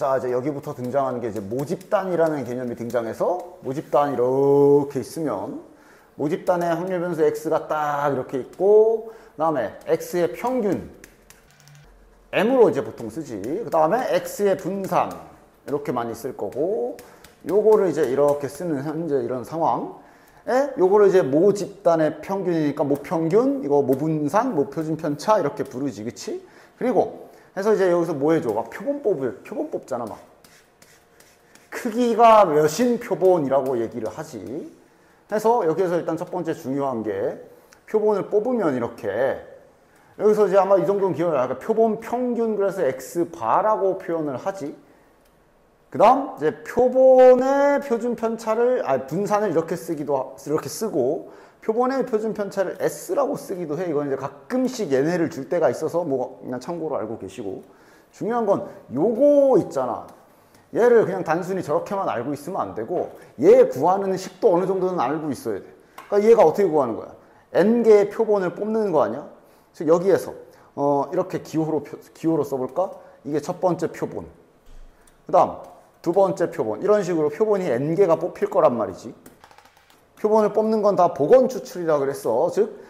자, 이제 여기부터 등장하는 게 이제 모집단이라는 개념이 등장해서 모집단 이렇게 있으면 모집단의 확률 변수 x가 딱 이렇게 있고 그 다음에 x의 평균 m으로 이제 보통 쓰지. 그 다음에 x의 분산 이렇게 많이 쓸 거고 요거를 이제 이렇게 쓰는 현재 이런 상황에 요거를 이제 모집단의 평균이니까 모평균, 이거 모분산, 모표준 편차 이렇게 부르지, 그치? 그리고 해서 이제 여기서 뭐 해줘? 막 표본 뽑잖아, 막. 크기가 몇인 표본이라고 얘기를 하지. 해서 여기에서 일단 첫 번째 중요한 게 표본을 뽑으면 이렇게 여기서 이제 아마 이 정도는 기억을 할까? 표본 평균 그래서 x바라고 표현을 하지. 그 다음 이제 표본의 표준 편차를 분산을 이렇게 쓰고 표본의 표준 편차를 s라고 쓰기도 해. 이건 이제 가끔씩 얘네를 줄 때가 있어서 뭐 그냥 참고로 알고 계시고 중요한 건 요거 있잖아. 얘를 그냥 단순히 저렇게만 알고 있으면 안 되고 얘 구하는 식도 어느 정도는 알고 있어야 돼. 그러니까 얘가 어떻게 구하는 거야? n개의 표본을 뽑는 거 아니야? 그래서 여기에서 이렇게 기호로 써볼까? 이게 첫 번째 표본. 그 다음 두 번째 표본. 이런 식으로 표본이 n개가 뽑힐 거란 말이지. 표본을 뽑는 건 다 복원 추출이라 그랬어. 즉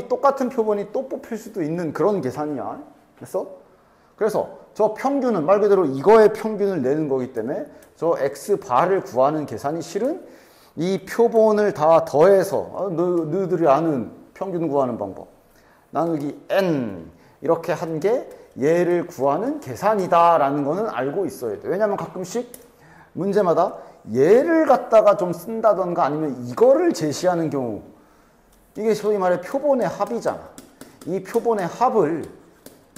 똑같은 표본이 또 뽑힐 수도 있는 그런 계산이야. 그래서 저 평균은 말 그대로 이거의 평균을 내는 거기 때문에 저 x바를 구하는 계산이 실은 이 표본을 다 더해서 너희들이 아는 평균 구하는 방법 나누기 n 이렇게 한 게 얘를 구하는 계산이다 라는 거는 알고 있어야 돼. 왜냐면 가끔씩 문제마다 얘를 갖다가 좀 쓴다던가 아니면 이거를 제시하는 경우 이게 소위 말해 표본의 합이잖아. 이 표본의 합을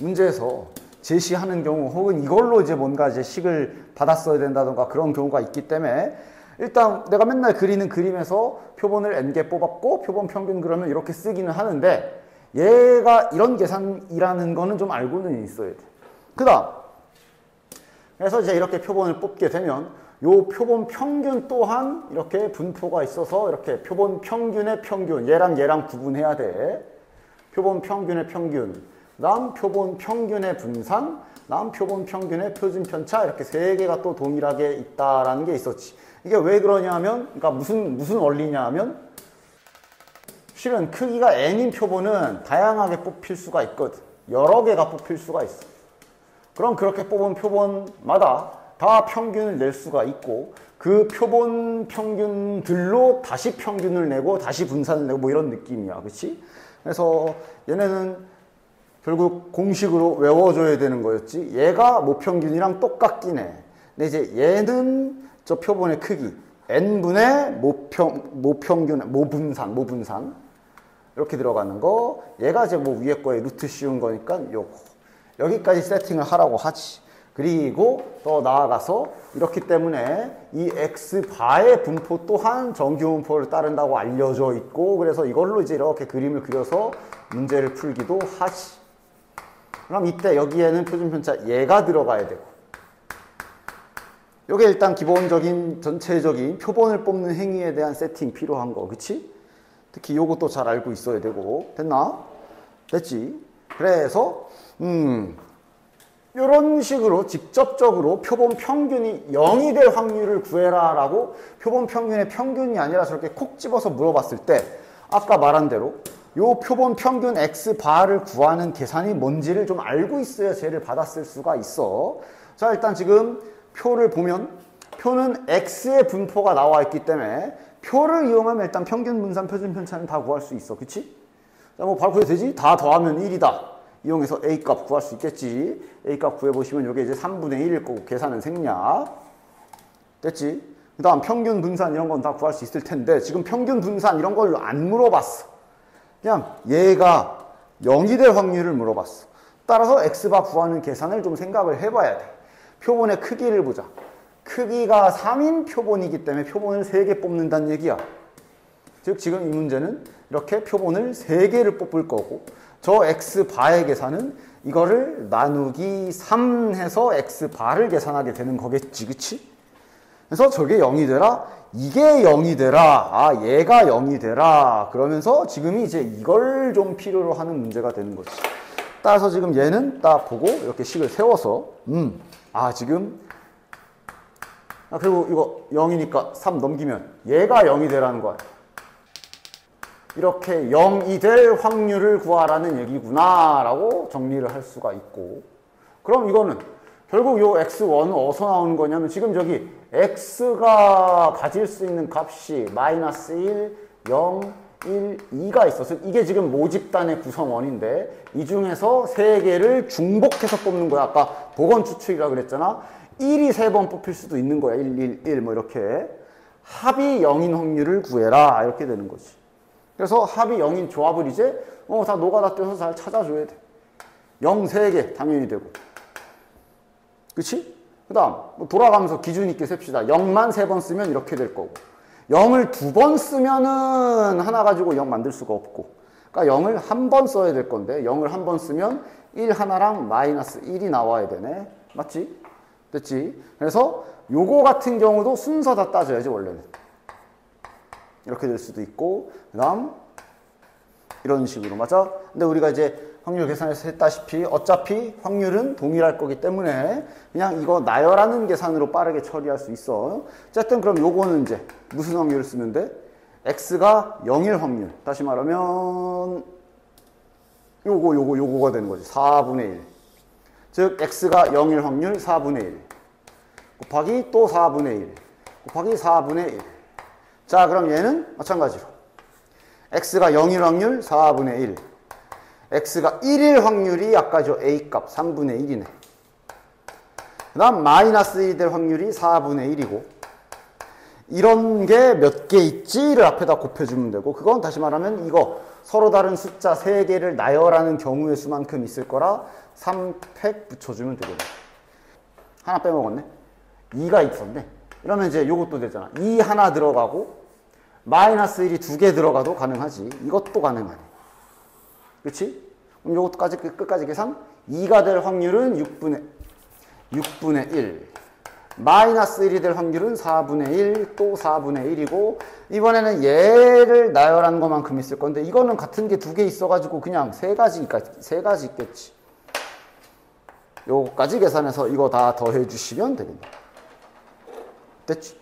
문제에서 제시하는 경우 혹은 이걸로 이제 뭔가 이제 식을 받았어야 된다던가 그런 경우가 있기 때문에 일단 내가 맨날 그리는 그림에서 표본을 n개 뽑았고 표본 평균 그러면 이렇게 쓰기는 하는데 얘가 이런 계산이라는 거는 좀 알고는 있어야 돼. 그 다음 그래서 이제 이렇게 표본을 뽑게 되면 요 표본 평균 또한 이렇게 분포가 있어서 이렇게 표본 평균의 평균 얘랑 구분해야 돼. 표본 평균의 평균 다음 표본 평균의 분산 다음 표본 평균의 표준 편차 이렇게 세 개가 또 동일하게 있다라는 게 있었지. 이게 왜 그러냐면 그러니까 무슨 원리냐 하면 실은 크기가 n인 표본은 다양하게 뽑힐 수가 있거든. 여러 개가 뽑힐 수가 있어. 그럼 그렇게 뽑은 표본마다 다 평균을 낼 수가 있고 그 표본 평균들로 다시 평균을 내고 다시 분산을 내고 뭐 이런 느낌이야. 그치? 그래서 얘네는 결국 공식으로 외워줘야 되는 거였지. 얘가 모평균이랑 똑같긴 해. 근데 이제 얘는 저 표본의 크기 n분의 모평균, 모분산 이렇게 들어가는 거. 얘가 이제 뭐 위에 거에 루트 씌운 거니까 요거. 여기까지 세팅을 하라고 하지. 그리고 더 나아가서 이렇기 때문에 이 x바의 분포 또한 정규분포를 따른다고 알려져 있고 그래서 이걸로 이제 이렇게 그림을 그려서 문제를 풀기도 하지. 그럼 이때 여기에는 표준편차 얘가 들어가야 되고 요게 일단 기본적인 전체적인 표본을 뽑는 행위에 대한 세팅 필요한 거. 그치? 특히 요것도 잘 알고 있어야 되고. 됐나? 됐지? 그래서 이런 식으로 직접적으로 표본 평균이 0이 될 확률을 구해라 라고 표본 평균의 평균이 아니라 저렇게 콕 집어서 물어봤을 때 아까 말한 대로 요 표본 평균 x바를 구하는 계산이 뭔지를 좀 알고 있어야 쟤를 받았을 수가 있어. 자, 일단 지금 표를 보면 표는 x의 분포가 나와 있기 때문에 표를 이용하면 일단 평균 분산 표준 편차는 다 구할 수 있어. 그치? 자, 뭐 바로 구해도 되지? 다 더하면 1이다. 이용해서 a 값 구할 수 있겠지. a 값 구해보시면 이게 이제 3분의 1일 거고 계산은 생략. 됐지? 그 다음 평균 분산 이런 건 다 구할 수 있을 텐데 지금 평균 분산 이런 걸 안 물어봤어. 그냥 얘가 0이 될 확률을 물어봤어. 따라서 x바 구하는 계산을 좀 생각을 해봐야 돼. 표본의 크기를 보자. 크기가 3인 표본이기 때문에 표본을 3개 뽑는다는 얘기야. 즉 지금 이 문제는 이렇게 표본을 3개를 뽑을 거고 저 x바의 계산은 이거를 나누기 3 해서 x바를 계산하게 되는 거겠지. 그치? 그래서 저게 0이 되라. 이게 0이 되라. 아, 얘가 0이 되라. 그러면서 지금이 이제 이걸 좀 필요로 하는 문제가 되는 거지. 따라서 지금 얘는 딱 보고 이렇게 식을 세워서 아, 지금 그리고 이거 0이니까 3 넘기면 얘가 0이 되라는 거야. 이렇게 0이 될 확률을 구하라는 얘기구나 라고 정리를 할 수가 있고, 그럼 이거는 결국 요 x1은 어디서 나오는 거냐면 지금 저기 x가 가질 수 있는 값이 마이너스 1, 0, 1, 2가 있어서 이게 지금 모집단의 구성원인데 이 중에서 3개를 중복해서 뽑는 거야. 아까 복원 추측이라 그랬잖아. 1이 3번 뽑힐 수도 있는 거야. 1, 1, 1 뭐 이렇게. 합이 0인 확률을 구해라 이렇게 되는 거지. 그래서 합이 0인 조합을 이제 다 노가다 떼서 잘 찾아줘야 돼. 0 3개 당연히 되고. 그치? 그 다음 돌아가면서 기준 있게 셉시다. 0만 3번 쓰면 이렇게 될 거고, 0을 2번 쓰면은 하나 가지고 0 만들 수가 없고, 그러니까 0을 한 번 써야 될 건데 0을 한 번 쓰면 1 하나랑 마이너스 1이 나와야 되네. 맞지? 됐지? 그래서 요거 같은 경우도 순서 다 따져야지 원래는. 이렇게 될 수도 있고, 그 다음 이런 식으로. 맞아? 근데 우리가 이제 확률 계산에서 했다시피 어차피 확률은 동일할 거기 때문에 그냥 이거 나열하는 계산으로 빠르게 처리할 수 있어. 어쨌든 그럼 요거는 이제 무슨 확률을 쓰면 돼? x가 0일 확률. 다시 말하면 요거가 되는 거지. 4분의 1. 즉 x가 0일 확률 4분의 1 곱하기 또 4분의 1 곱하기 4분의 1. 자, 그럼 얘는 마찬가지로 x가 0일 확률 4분의 1, x가 1일 확률이 아까 저 a값 3분의 1이네. 그 다음 마이너스 1이 될 확률이 4분의 1이고, 이런 게 몇 개 있지를 앞에다 곱해주면 되고, 그건 다시 말하면 이거 서로 다른 숫자 3개를 나열하는 경우의 수만큼 있을 거라 3팩 붙여주면 되거든. 하나 빼먹었네. 2가 있었네. 이러면 이제 요것도 되잖아. 2 하나 들어가고 마이너스 1이 2개 들어가도 가능하지. 이것도 가능하네. 그치? 그럼 요것까지 끝까지 계산. 2가 될 확률은 6분의 1. 마이너스 1이 될 확률은 4분의 1, 또 4분의 1이고, 이번에는 얘를 나열한 것만큼 있을 건데, 이거는 같은 게 2개 있어가지고 그냥 3가지 있겠지. 요거까지 계산해서 이거 다 더해주시면 되겠네. 됐지?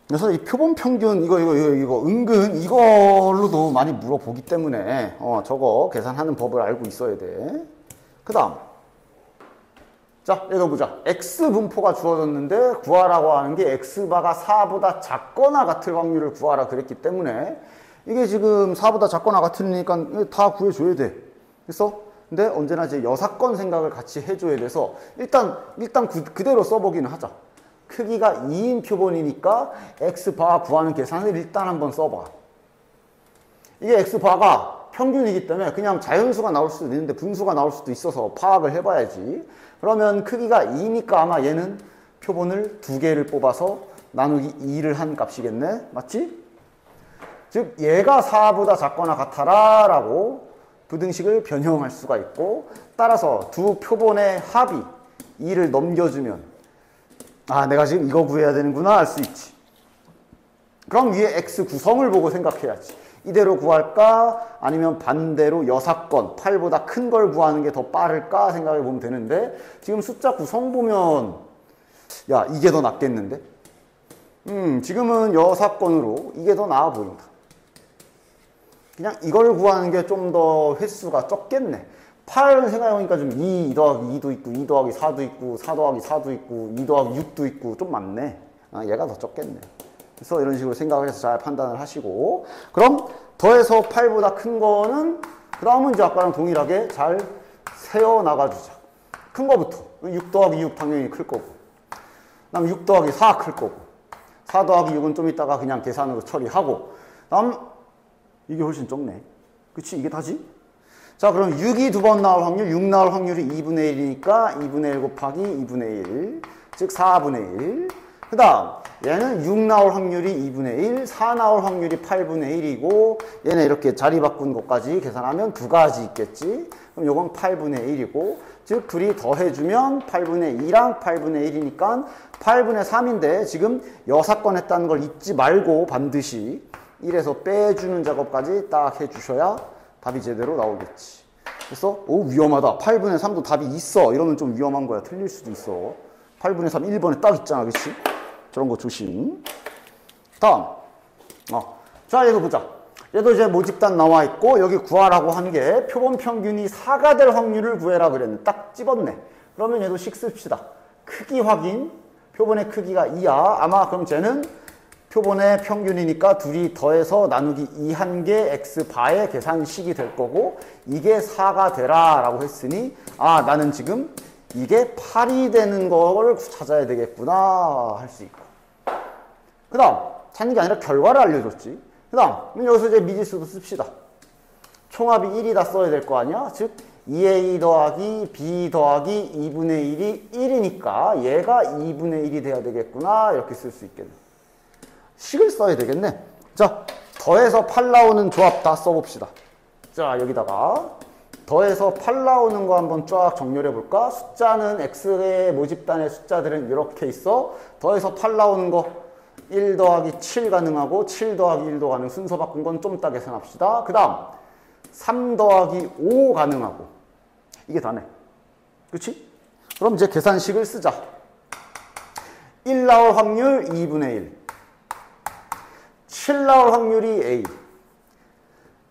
그래서 이 표본 평균 이거 은근 이걸로도 많이 물어보기 때문에 저거 계산하는 법을 알고 있어야 돼. 그 다음 자, 얘도 보자. x분포가 주어졌는데 구하라고 하는 게 x바가 4보다 작거나 같을 확률을 구하라 그랬기 때문에 이게 지금 4보다 작거나 같으니까 다 구해줘야 돼. 그래서 근데 언제나 이제 여사건 생각을 같이 해줘야 돼서 일단 그대로 써보기는 하자. 크기가 2인 표본이니까 x바 구하는 계산을 일단 한번 써봐. 이게 x바가 평균이기 때문에 그냥 자연수가 나올 수도 있는데 분수가 나올 수도 있어서 파악을 해봐야지. 그러면 크기가 2니까 아마 얘는 표본을 2개를 뽑아서 나누기 2를 한 값이겠네. 맞지? 즉 얘가 4보다 작거나 같아라 라고 부등식을 변형할 수가 있고, 따라서 두 표본의 합이 2를 넘겨주면 아, 내가 지금 이거 구해야 되는구나 알 수 있지. 그럼 위에 x 구성을 보고 생각해야지. 이대로 구할까? 아니면 반대로 여사건 8보다 큰 걸 구하는 게 더 빠를까 생각해 보면 되는데, 지금 숫자 구성 보면 야, 이게 더 낫겠는데? 지금은 여사건으로 이게 더 나아 보인다. 그냥 이걸 구하는 게 좀 더 횟수가 적겠네. 8은 생각해보니까 좀 2 더하기 2도 있고 2 더하기 4도 있고 4 더하기 4도 있고 2 더하기 6도 있고 좀 많네. 얘가 더 적겠네. 그래서 이런 식으로 생각을 해서 잘 판단을 하시고, 그럼 더해서 8보다 큰 거는 그 다음은 이제 아까랑 동일하게 잘 세어 나가주자. 큰 거부터 6 더하기 6 당연히 클 거고, 그 다음 6 더하기 4 클 거고, 4 더하기 6은 좀 이따가 그냥 계산으로 처리하고, 그 다음 이게 훨씬 적네. 그치? 이게 다지? 자, 그럼 6이 2번 나올 확률, 6 나올 확률이 2분의 1이니까 2분의 1 곱하기 2분의 1, 즉 4분의 1. 그 다음 얘는 6 나올 확률이 2분의 1, 4 나올 확률이 8분의 1이고, 얘네 이렇게 자리 바꾼 것까지 계산하면 2가지 있겠지. 그럼 요건 8분의 1이고, 즉 둘이 더해주면 8분의 2랑 8분의 1이니까 8분의 3인데, 지금 여사건 했다는 걸 잊지 말고 반드시 1에서 빼주는 작업까지 딱 해주셔야 답이 제대로 나오겠지. 그래서 오, 위험하다. 8분의 3도 답이 있어. 이러면 좀 위험한 거야. 틀릴 수도 있어. 8분의 3 1번에 딱 있잖아. 그치? 저런 거 조심. 다음. 자, 얘도 보자. 얘도 이제 모집단 나와 있고 여기 구하라고 한 게 표본 평균이 4가 될 확률을 구해라 그랬는데 딱 집었네. 그러면 얘도 식 씁시다. 크기 확인. 표본의 크기가 2야. 아마 그럼 쟤는 표본의 평균이니까 둘이 더해서 나누기 2 한 게 x바의 계산식이 될 거고 이게 4가 되라 라고 했으니 아 나는 지금 이게 8이 되는 걸 찾아야 되겠구나 할 수 있고 그 다음 찾는 게 아니라 결과를 알려줬지. 그 다음 여기서 이제 미지수도 씁시다. 총합이 1이다 써야 될 거 아니야. 즉 2a 더하기 b 더하기 2분의 1이 1이니까 얘가 2분의 1이 돼야 되겠구나 이렇게 쓸 수 있겠네. 식을 써야 되겠네. 자, 더해서 8 나오는 조합 다 써봅시다. 자, 여기다가 더해서 8 나오는 거 한번 쫙 정렬해 볼까? 숫자는 x의 모집단의 숫자들은 이렇게 있어. 더해서 8 나오는 거 1 더하기 7 가능하고 7 더하기 1도 가능. 순서 바꾼 건 좀 이따 계산합시다. 그 다음 3 더하기 5 가능하고 이게 다네. 그치? 그럼 이제 계산식을 쓰자. 1 나올 확률 2분의 1 7 나올 확률이 A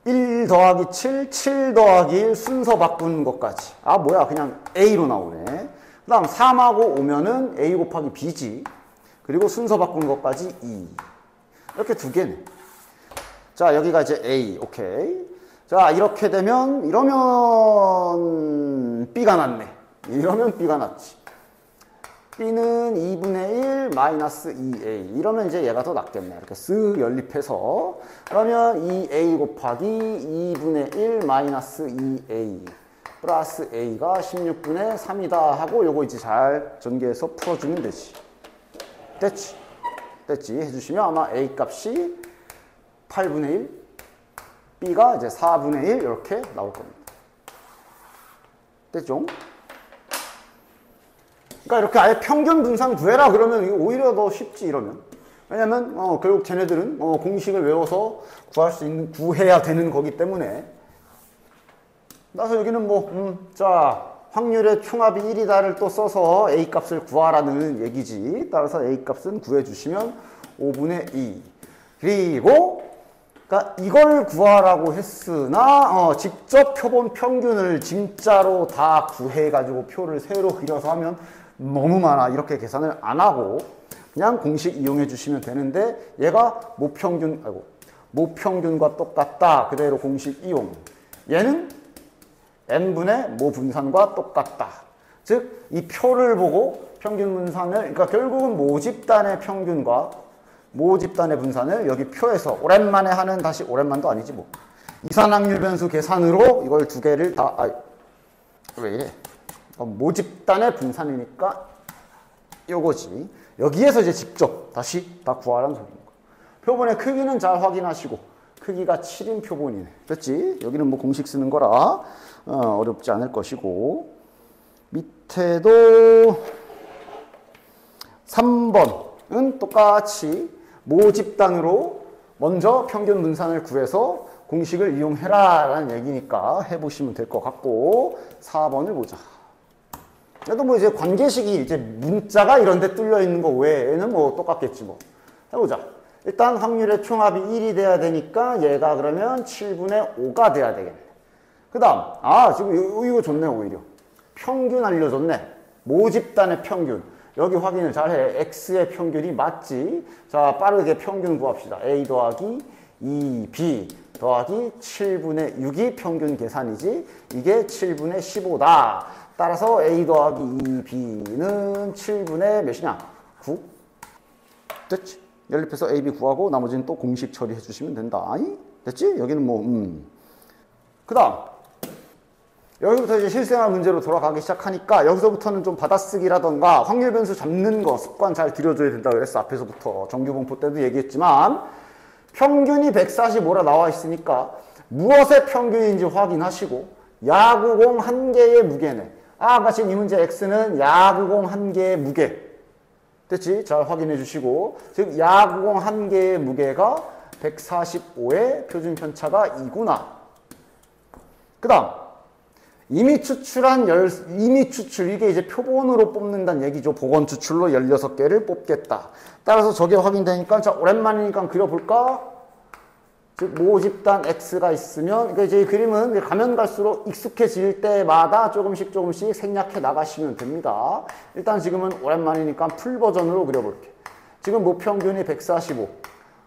1 더하기 7, 7 더하기 1 순서 바꾸는 것까지 아 뭐야 그냥 A로 나오네. 그 다음 3하고 오면은 A 곱하기 B지. 그리고 순서 바꾸는 것까지 2 이렇게 두 개네. 자 여기가 이제 A 오케이. 자 이렇게 되면 이러면 B가 났네. 이러면 B가 났지. B는 2분의 1 마이너스 2A 이러면 이제 얘가 더 낫겠네. 이렇게 쓱 연립해서 그러면 2A 곱하기 2분의 1 마이너스 2A 플러스 A가 16분의 3이다 하고 요거 이제 잘 전개해서 풀어주면 되지. 됐지? 됐지? 해주시면 아마 A 값이 8분의 1 B가 이제 4분의 1 이렇게 나올 겁니다. 됐죠? 그러니까 이렇게 아예 평균 분산 구해라 그러면 이게 오히려 더 쉽지 이러면. 왜냐면 결국 쟤네들은 공식을 외워서 구할 수 있는 구해야 되는 거기 때문에. 따라서 여기는 자 확률의 총합이 1이다를 또 써서 A 값을 구하라는 얘기지. 따라서 A 값은 구해주시면 5분의 2. 그리고 그러니까 이걸 구하라고 했으나 직접 표본 평균을 진짜로 다 구해가지고 표를 새로 그려서 하면 너무 많아. 이렇게 계산을 안 하고 그냥 공식 이용해 주시면 되는데 얘가 모평균과 똑같다. 그대로 공식 이용. 얘는 n분의 모분산과 똑같다. 즉 이 표를 보고 평균 분산을 그러니까 결국은 모집단의 평균과 모집단의 분산을 여기 표에서 오랜만에 하는 다시 오랜만도 아니지 뭐 이산확률 변수 계산으로 이걸 두 개를 다 왜 이래 모집단의 분산이니까 요거지. 여기에서 이제 직접 다시 다 구하라는 소리인 거야. 표본의 크기는 잘 확인하시고 크기가 7인 표본이네. 됐지? 여기는 뭐 공식 쓰는 거라 어렵지 않을 것이고 밑에도 3번은 똑같이 모집단으로 먼저 평균 분산을 구해서 공식을 이용해라 라는 얘기니까 해보시면 될 것 같고 4번을 보자. 그래도 뭐 이제 관계식이 이제 문자가 이런 데 뚫려 있는 거 외에는 뭐 똑같겠지 뭐. 해보자. 일단 확률의 총합이 1이 돼야 되니까 얘가 그러면 7분의 5가 돼야 되겠네. 그 다음 지금 이거 좋네. 오히려 평균 알려줬네. 모집단의 평균 여기 확인을 잘해. X의 평균이 맞지. 자 빠르게 평균 구합시다. A 더하기 2B 더하기 7분의 6이 평균 계산이지. 이게 7분의 15다. 따라서 A 더하기 2B는 7분의 몇이냐? 9? 됐지? 연립해서 AB 구하고 나머지는 또 공식 처리해 주시면 된다. 됐지? 여기는 뭐 그 다음 여기부터 이제 실생활 문제로 돌아가기 시작하니까 여기서부터는 좀 받아쓰기라던가 확률 변수 잡는 거 습관 잘 들여줘야 된다 그랬어. 앞에서부터 정규분포 때도 얘기했지만 평균이 145라 나와 있으니까 무엇의 평균인지 확인하시고 야구공 한 개의 무게네. 아까 지금 이 문제 X는 야구공 한 개의 무게. 됐지? 잘 확인해 주시고 즉 야구공 한 개의 무게가 145의 표준 편차가 2구나. 그 다음 이미 추출, 이게 이제 표본으로 뽑는다는 얘기죠. 복원 추출로 16개를 뽑겠다. 따라서 저게 확인되니까, 자, 오랜만이니까 그려볼까? 즉, 모집단 X가 있으면, 그러니까 이제 이 그림은 가면 갈수록 익숙해질 때마다 조금씩 생략해 나가시면 됩니다. 일단 지금은 오랜만이니까 풀 버전으로 그려볼게. 지금 모평균이 145,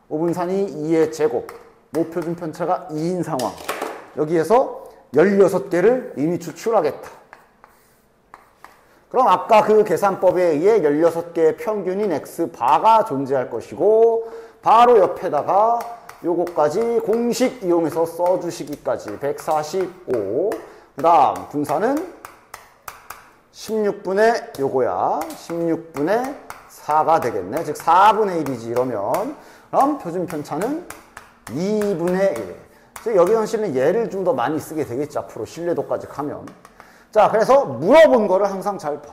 오분산이 2의 제곱, 모표준 편차가 2인 상황. 여기에서 16개를 이미 추출하겠다. 그럼 아까 그 계산법에 의해 16개의 평균인 X바가 존재할 것이고 바로 옆에다가 요거까지 공식 이용해서 써주시기까지 145. 그 다음 분산은 16분의 요거야. 16분의 4가 되겠네. 즉 4분의 1이지 이러면. 그럼 표준 편차는 2분의 1. 여기는 실은 얘를 좀 더 많이 쓰게 되겠지. 앞으로 신뢰도까지 가면. 자, 그래서 물어본 거를 항상 잘 봐.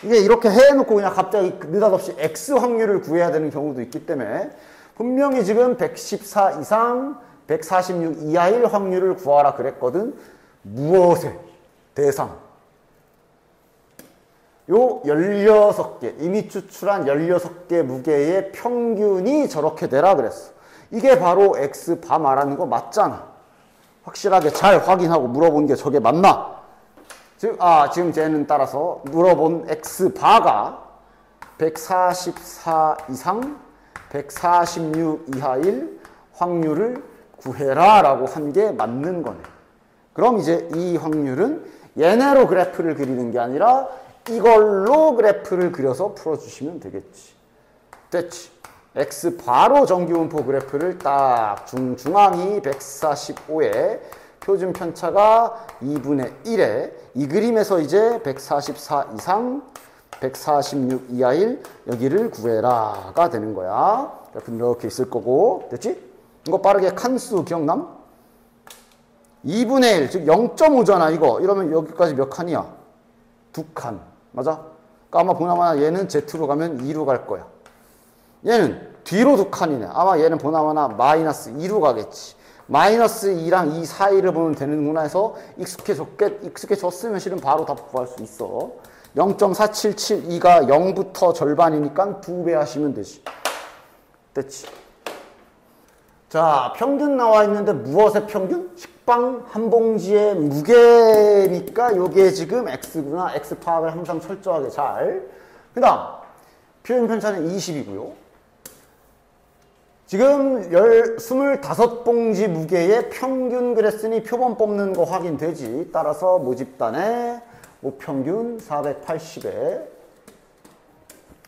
이게 이렇게 해놓고 그냥 갑자기 느닷없이 X 확률을 구해야 되는 경우도 있기 때문에 분명히 지금 114 이상 146 이하일 확률을 구하라 그랬거든. 무엇의 대상? 요 16개, 이미 추출한 16개 무게의 평균이 저렇게 되라 그랬어. 이게 바로 X바 말하는 거 맞잖아. 확실하게 잘 확인하고 물어본 게 저게 맞나? 즉, 지금 쟤는 따라서 물어본 X바가 144 이상 146 이하일 확률을 구해라 라고 한 게 맞는 거네. 그럼 이제 이 확률은 얘네로 그래프를 그리는 게 아니라 이걸로 그래프를 그려서 풀어주시면 되겠지. 됐지? X바로 정규분포 그래프를 딱 중앙이 145에 표준 편차가 2분의 1에 이 그림에서 이제 144 이상 146 이하일 여기를 구해라가 되는 거야. 이렇게 있을 거고. 됐지? 이거 빠르게 칸수 기억남? 2분의 1, 즉 0.5잖아 이거. 이러면 여기까지 몇 칸이야? 2칸. 맞아? 그러니까 아마 보나마나 얘는 Z로 가면 2로 갈 거야. 얘는 뒤로 2칸이네. 아마 얘는 보나마나 마이너스 2로 가겠지. 마이너스 2랑 2 사이를 보면 되는구나 해서 익숙해졌으면 실은 바로 답 구할 수 있어. 0.4772가 0부터 절반이니까 2배 하시면 되지. 됐지. 자, 평균 나와 있는데 무엇의 평균? 식빵 한 봉지의 무게니까 요게 지금 X구나. X 파악을 항상 철저하게 잘. 그 다음 표준 편차는 20이고요. 지금 25봉지 무게의 평균 그랬으니 표본 뽑는 거 확인되지. 따라서 모집단의 모평균 480에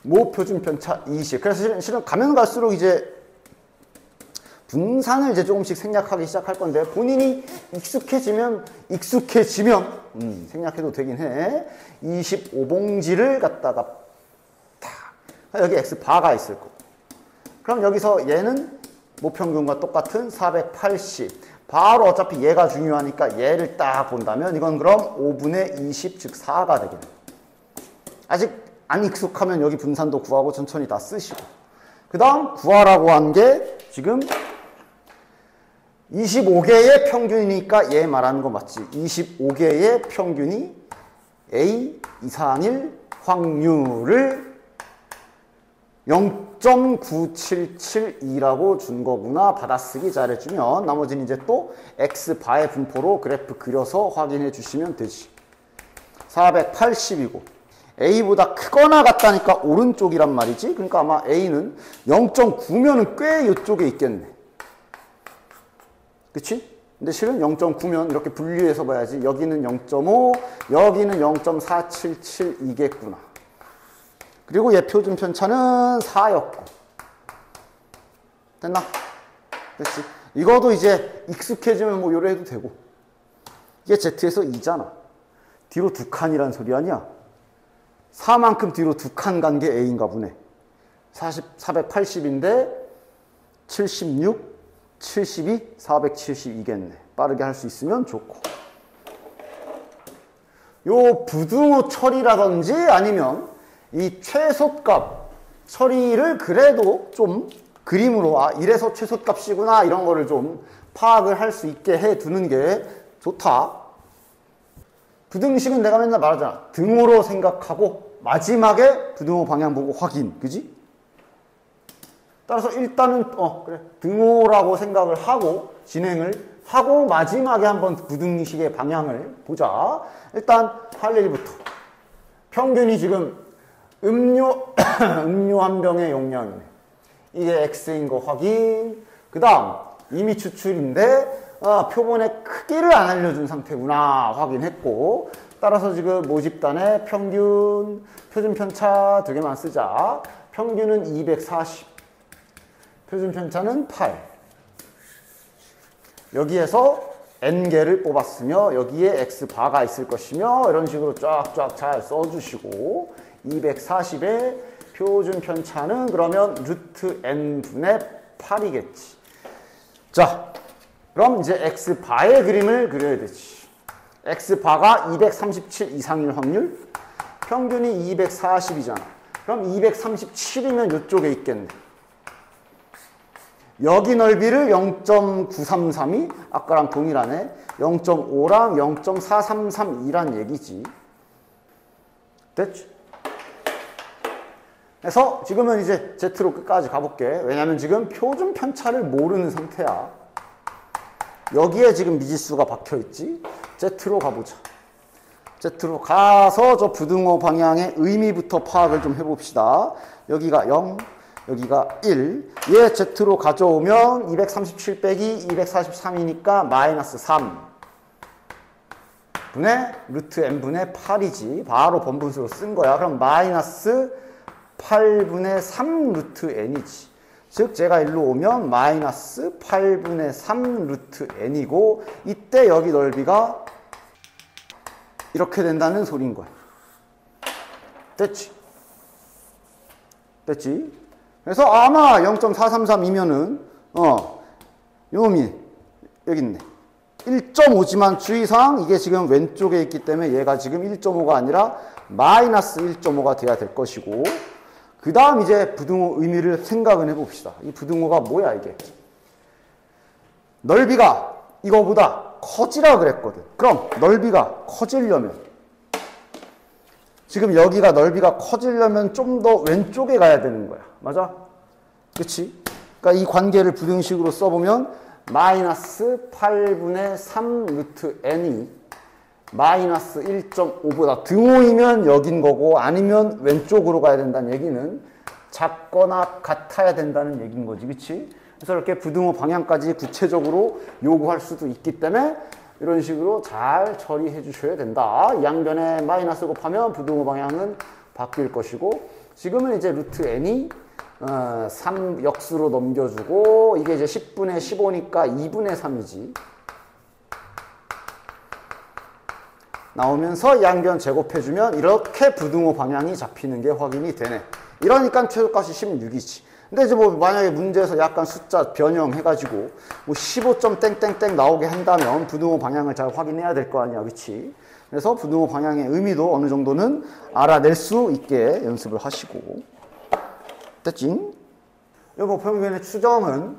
모표준 편차 20. 그래서 실은 가면 갈수록 이제 분산을 이제 조금씩 생략하기 시작할 건데 본인이 익숙해지면 생략해도 되긴 해. 25봉지를 갖다가 딱 여기 X바가 있을 거고. 그럼 여기서 얘는 모평균과 똑같은 480. 바로 어차피 얘가 중요하니까 얘를 딱 본다면 이건 그럼 5분의 20, 즉 4가 되겠네. 아직 안 익숙하면 여기 분산도 구하고 천천히 다 쓰시고. 그 다음 구하라고 한 게 지금 25개의 평균이니까 얘 말하는 거 맞지? 25개의 평균이 A 이상일 확률을 0.9772라고 준 거구나. 받아쓰기 잘해주면 나머지는 이제 또 X바의 분포로 그래프 그려서 확인해 주시면 되지. 480이고 A보다 크거나 같다니까 오른쪽이란 말이지. 그러니까 아마 A는 0.9면은 꽤 이쪽에 있겠네. 그치? 근데 실은 0.9면 이렇게 분류해서 봐야지. 여기는 0.5, 여기는 0.477이겠구나. 그리고 얘 표준 편차는 4였고. 됐나? 됐지? 이거도 이제 익숙해지면 뭐 요래 해도 되고. 이게 Z에서 2잖아. 뒤로 2칸이란 소리 아니야? 4만큼 뒤로 2칸 간 게 A인가 보네. 480인데 76, 72, 472겠네. 빠르게 할 수 있으면 좋고. 요 부등호 처리라든지 아니면 이 최소값 처리를 그래도 좀 그림으로 이래서 최소값이구나 이런 거를 좀 파악을 할 수 있게 해 두는 게 좋다. 부등식은 내가 맨날 말하잖아. 등호로 생각하고 마지막에 부등호 방향 보고 확인. 그지? 따라서 일단은 그래. 등호라고 생각을 하고 진행을 하고 마지막에 한번 부등식의 방향을 보자. 일단 할 얘기부터. 평균이 지금 음료 한 병의 용량이네. 이게 X인 거 확인. 그 다음 이미 추출인데 표본의 크기를 안 알려준 상태구나 확인했고, 따라서 지금 모집단의 평균 표준 편차 두 개만 쓰자. 평균은 240, 표준 편차는 8. 여기에서 n개를 뽑았으며 여기에 x바가 있을 것이며 이런 식으로 쫙쫙 잘 써주시고, 240의 표준 편차는 그러면 루트 n분의 8이겠지. 자, 그럼 이제 x바의 그림을 그려야 되지. x바가 237 이상일 확률, 평균이 240이잖아. 그럼 237이면 이쪽에 있겠네. 여기 넓이를 0.933이 아까랑 동일하네. 0.5랑 0.4332란 얘기지. 됐지? 그래서 지금은 이제 Z로 끝까지 가볼게. 왜냐면 지금 표준 편차를 모르는 상태야. 여기에 지금 미지수가 박혀있지. Z로 가보자. Z로 가서 저 부등호 방향의 의미부터 파악을 좀 해봅시다. 여기가 0, 여기가 1. 얘 Z로 가져오면 237 빼기 243이니까 마이너스 3 분의 루트 n분의 8이지. 바로 번분수로 쓴 거야. 그럼 마이너스 8분의 3 루트 n이지. 즉 제가 일로 오면 마이너스 8분의 3 루트 n이고, 이때 여기 넓이가 이렇게 된다는 소리인 거야. 됐지? 됐지? 그래서 아마 0.433이면은 요놈이 여기 있네. 1.5지만 주의사항, 이게 지금 왼쪽에 있기 때문에 얘가 지금 1.5가 아니라 마이너스 1.5가 돼야 될 것이고, 그 다음 이제 부등호 의미를 생각을 해봅시다. 이 부등호가 뭐야 이게? 넓이가 이거보다 커지라 그랬거든. 그럼 넓이가 커지려면, 지금 여기가 넓이가 커지려면 좀 더 왼쪽에 가야 되는 거야. 맞아? 그치? 그러니까 이 관계를 부등식으로 써보면 마이너스 8분의 3 루트 n이 마이너스 1.5보다 등호이면 여긴 거고, 아니면 왼쪽으로 가야 된다는 얘기는 작거나 같아야 된다는 얘기인 거지. 그치? 그래서 이렇게 부등호 방향까지 구체적으로 요구할 수도 있기 때문에 이런 식으로 잘 처리해 주셔야 된다. 양변에 마이너스 곱하면 부등호 방향은 바뀔 것이고, 지금은 이제 루트 n이 3 역수로 넘겨주고, 이게 이제 10분의 15니까 2분의 3이지. 나오면서 양변 제곱해주면 이렇게 부등호 방향이 잡히는 게 확인이 되네. 이러니까 최소값이 16이지. 근데 이제 뭐 만약에 문제에서 약간 숫자 변형해가지고 뭐 15점 땡땡땡 나오게 한다면 부등호 방향을 잘 확인해야 될 거 아니야. 그치? 그래서 부등호 방향의 의미도 어느 정도는 알아낼 수 있게 연습을 하시고. 됐지? 요거 평균의 추정은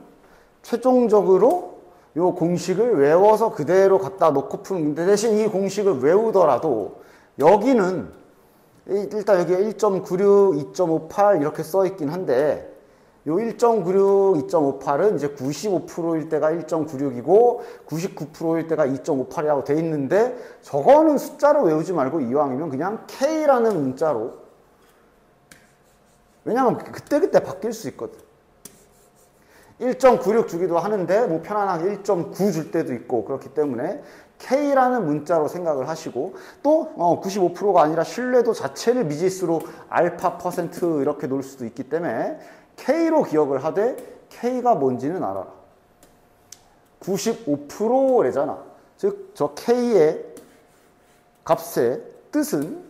최종적으로 요 공식을 외워서 그대로 갖다 놓고 푸는 문제. 대신 이 공식을 외우더라도 여기는 일단 여기에 1.96, 2.58 이렇게 써 있긴 한데, 요 1.96, 2.58은 이제 95%일 때가 1.96이고 99%일 때가 2.58이라고 돼 있는데, 저거는 숫자로 외우지 말고 이왕이면 그냥 K라는 문자로, 왜냐면 그때그때 바뀔 수 있거든. 1.96 주기도 하는데 뭐 편안하게 1.9 줄 때도 있고, 그렇기 때문에 K라는 문자로 생각을 하시고, 또 95%가 아니라 신뢰도 자체를 미지수로 알파 퍼센트 이렇게 놓을 수도 있기 때문에 K로 기억을 하되, K가 뭔지는 알아라. 95%래잖아. 즉 저 K의 값의 뜻은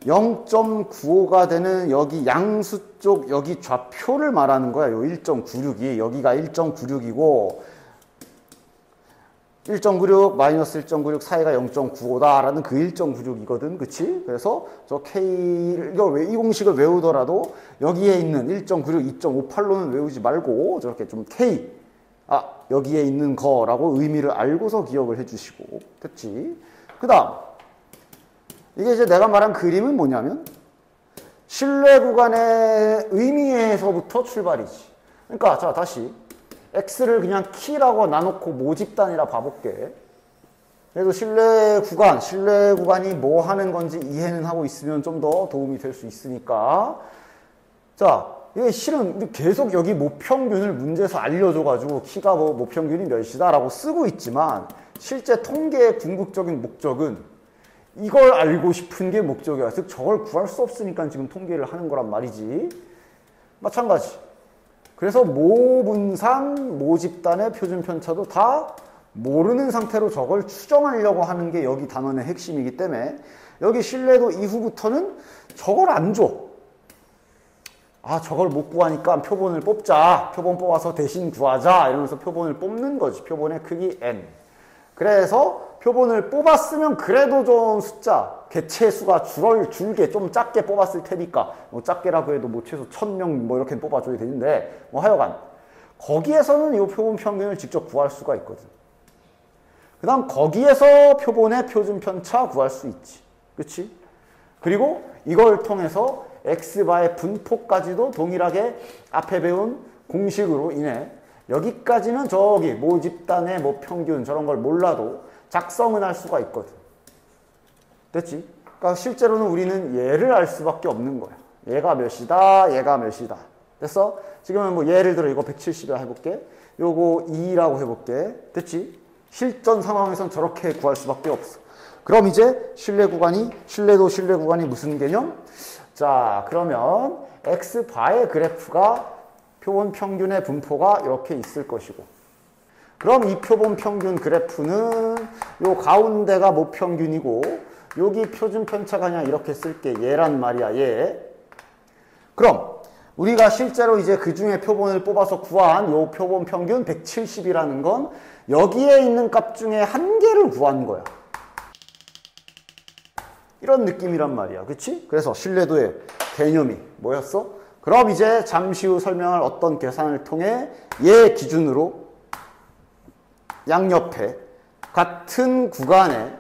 0.95가 되는 여기 양수 쪽 여기 좌표를 말하는 거야. 요 1.96이 여기가 1.96이고 1.96 마이너스 1.96 사이가 0.95다라는 그 1.96이거든. 그치? 그래서 저 K를 이 공식을 외우더라도 여기에 있는 1.96, 2.58로는 외우지 말고 저렇게 좀 K, 여기에 있는 거라고 의미를 알고서 기억을 해주시고. 됐지? 그 다음 이게 이제 내가 말한 그림은 뭐냐면 신뢰 구간의 의미에서부터 출발이지. 그러니까 자 다시 x를 그냥 키라고 나놓고 모집단이라 봐볼게. 그래도 신뢰 구간이 뭐 하는 건지 이해는 하고 있으면 좀 더 도움이 될 수 있으니까. 자, 이게 실은 계속 여기 모평균을 문제에서 알려줘가지고 키가 뭐 모평균이 몇이다라고 쓰고 있지만 실제 통계의 궁극적인 목적은 이걸 알고 싶은 게 목적이야. 즉 저걸 구할 수 없으니까 지금 통계를 하는 거란 말이지. 마찬가지. 그래서 모분산, 모집단의 표준 편차도 다 모르는 상태로 저걸 추정하려고 하는 게 여기 단원의 핵심이기 때문에 여기 신뢰도 이후부터는 저걸 안 줘. 아, 저걸 못 구하니까 표본을 뽑자. 표본 뽑아서 대신 구하자. 이러면서 표본을 뽑는 거지. 표본의 크기 n. 그래서 표본을 뽑았으면 그래도 좀 숫자, 개체수가 줄게 좀 작게 뽑았을 테니까 뭐 작게라고 해도 뭐 최소 1000명 뭐 이렇게 뽑아줘야 되는데 뭐 하여간 거기에서는 이 표본 평균을 직접 구할 수가 있거든. 그 다음 거기에서 표본의 표준 편차 구할 수 있지. 그치? 그리고 이걸 통해서 x바의 분포까지도 동일하게 앞에 배운 공식으로 인해 여기까지는 저기 모집단의 뭐 평균 저런 걸 몰라도 작성은 할 수가 있거든. 됐지? 그러니까 실제로는 우리는 얘를 알 수밖에 없는 거야. 얘가 몇이다, 얘가 몇이다. 됐어? 지금은 뭐 예를 들어 이거 170이라 해볼게. 요거 2라고 해볼게. 됐지? 실전 상황에선 저렇게 구할 수밖에 없어. 그럼 이제 신뢰 구간이 무슨 개념? 자, 그러면 x바의 그래프가 표본 평균의 분포가 이렇게 있을 것이고, 그럼 이 표본 평균 그래프는 요 가운데가 모평균이고 여기 표준 편차가 그냥 이렇게 쓸게. 얘란 말이야, 얘. 그럼 우리가 실제로 이제 그 중에 표본을 뽑아서 구한 요 표본 평균 170이라는 건 여기에 있는 값 중에 한 개를 구한 거야. 이런 느낌이란 말이야. 그치? 그래서 신뢰도의 개념이 뭐였어? 그럼 이제 잠시 후 설명할 어떤 계산을 통해 얘 기준으로 양옆에 같은 구간에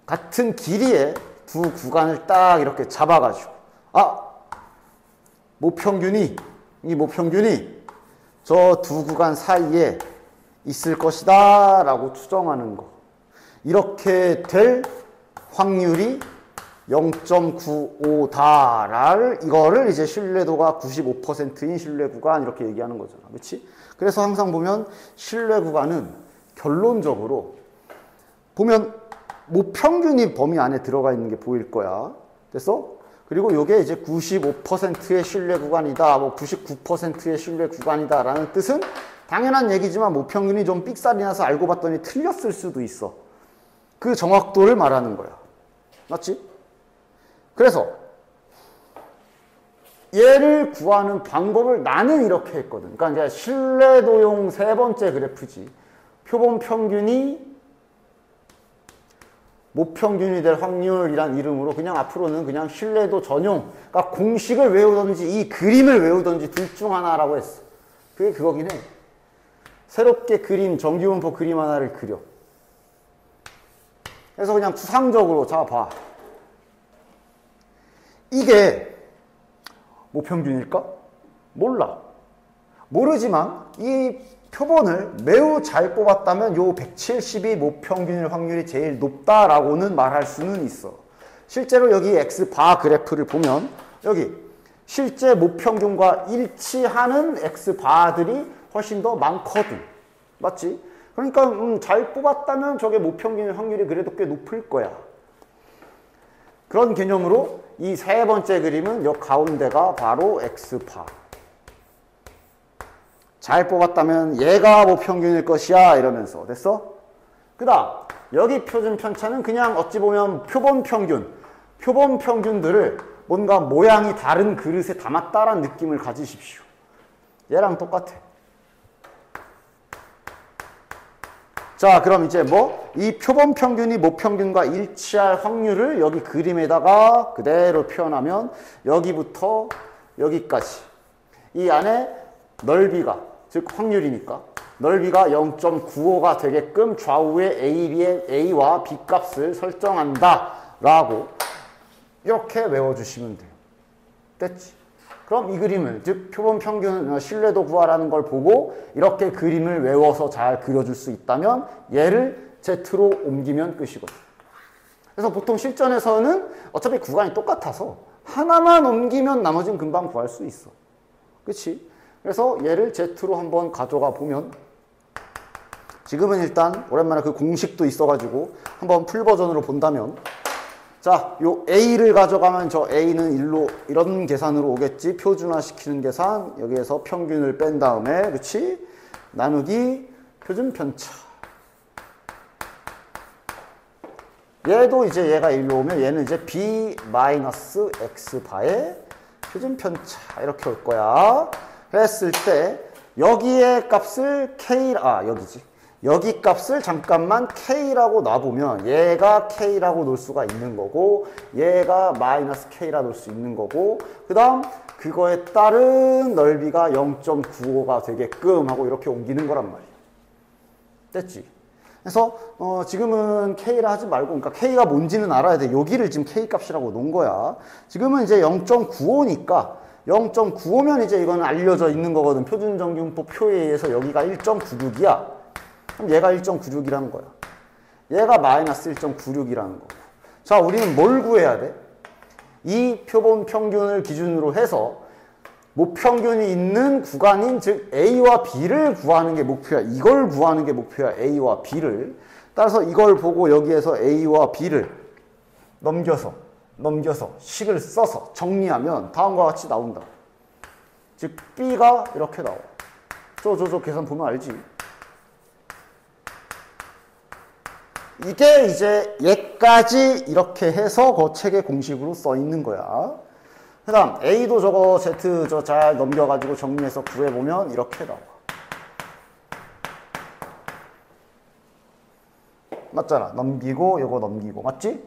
같은 길이의 두 구간을 딱 이렇게 잡아가지고 모평균이 저 두 구간 사이에 있을 것이다 라고 추정하는 거. 이렇게 될 확률이 0.95다를 이거를 이제 신뢰도가 95%인 신뢰 구간 이렇게 얘기하는 거잖아. 그렇지? 그래서 항상 보면 신뢰 구간은 결론적으로 보면 모평균이 범위 안에 들어가 있는 게 보일 거야. 됐어? 그리고 요게 이제 95%의 신뢰 구간이다, 뭐 99%의 신뢰 구간이다 라는 뜻은 당연한 얘기지만 모평균이 좀 삑살이 나서 알고 봤더니 틀렸을 수도 있어. 그 정확도를 말하는 거야. 맞지? 그래서 얘를 구하는 방법을 나는 이렇게 했거든. 그러니까 이제 신뢰도용 세 번째 그래프지. 표본 평균이 모평균이 될 확률이란 이름으로 그냥 앞으로는 그냥 신뢰도 전용, 그러니까 공식을 외우던지 이 그림을 외우던지 둘 중 하나라고 했어. 그게 그거긴 해. 새롭게 정규분포 그림 하나를 그려. 그래서 그냥 추상적으로 자 봐. 이게 모평균일까? 몰라. 모르지만 이 표본을 매우 잘 뽑았다면 요 170이 모평균일 확률이 제일 높다라고는 말할 수는 있어. 실제로 여기 x바 그래프를 보면 여기 실제 모평균과 일치하는 x바들이 훨씬 더 많거든. 맞지? 그러니까 잘 뽑았다면 저게 모평균일 확률이 그래도 꽤 높을 거야. 그런 개념으로 이 세 번째 그림은 요 가운데가 바로 x바. 잘 뽑았다면 얘가 모평균일 것이야 이러면서. 됐어? 그 다음 여기 표준 편차는 그냥 어찌 보면 표본 평균들을 뭔가 모양이 다른 그릇에 담았다라는 느낌을 가지십시오. 얘랑 똑같아. 자, 그럼 이제 이 표본 평균이 모평균과 일치할 확률을 여기 그림에다가 그대로 표현하면 여기부터 여기까지 이 안에 넓이가, 즉 확률이니까 넓이가 0.95가 되게끔 좌우에 A와 B 값을 설정한다 라고 이렇게 외워주시면 돼요. 됐지? 그럼 이 그림을, 즉 표본 평균 신뢰도 구하라는 걸 보고 이렇게 그림을 외워서 잘 그려줄 수 있다면 얘를 Z로 옮기면 끝이거든. 그래서 보통 실전에서는 어차피 구간이 똑같아서 하나만 옮기면 나머지는 금방 구할 수 있어. 그치? 그래서 얘를 Z로 한번 가져가 보면, 지금은 일단 오랜만에 그 공식도 있어가지고 한번 풀 버전으로 본다면, 자, 요 A를 가져가면 저 A는 일로 이런 계산으로 오겠지. 표준화시키는 계산. 여기에서 평균을 뺀 다음에, 그치? 나누기 표준 편차. 얘도 이제 얘가 일로 오면 얘는 이제 B-X바의 표준 편차. 이렇게 올 거야. 했을 때 여기에 값을 K, 여기지. 여기 값을 잠깐만 K라고 놔보면 얘가 K라고 놓을 수가 있는 거고 얘가 마이너스 K라 놓을 수 있는 거고 그 다음 그거에 따른 넓이가 0.95가 되게끔 하고 이렇게 옮기는 거란 말이야. 됐지? 그래서 지금은 K라 하지 말고, 그러니까 K가 뭔지는 알아야 돼. 여기를 지금 K 값이라고 놓은 거야. 지금은 이제 0.95니까 0.95면 이제 이거는 알려져 있는 거거든. 표준정규분포 표에 의해서 여기가 1.96이야. 그럼 얘가 1.96이라는 거야. 얘가 마이너스 1.96이라는 거고. 자, 우리는 뭘 구해야 돼? 이 표본 평균을 기준으로 해서 모평균이 있는 구간인 즉 A와 B를 구하는 게 목표야. 이걸 구하는 게 목표야. A와 B를. 따라서 이걸 보고 여기에서 A와 B를 넘겨서 식을 써서 정리하면 다음과 같이 나온다. 즉 B가 이렇게 나와. 저 계산 보면 알지? 이게 이제 얘까지 이렇게 해서 그 책의 공식으로 써 있는 거야. 그 다음 A도 저거 Z 잘 넘겨가지고 정리해서 구해보면 이렇게 나와. 맞잖아. 넘기고 요거 넘기고. 맞지?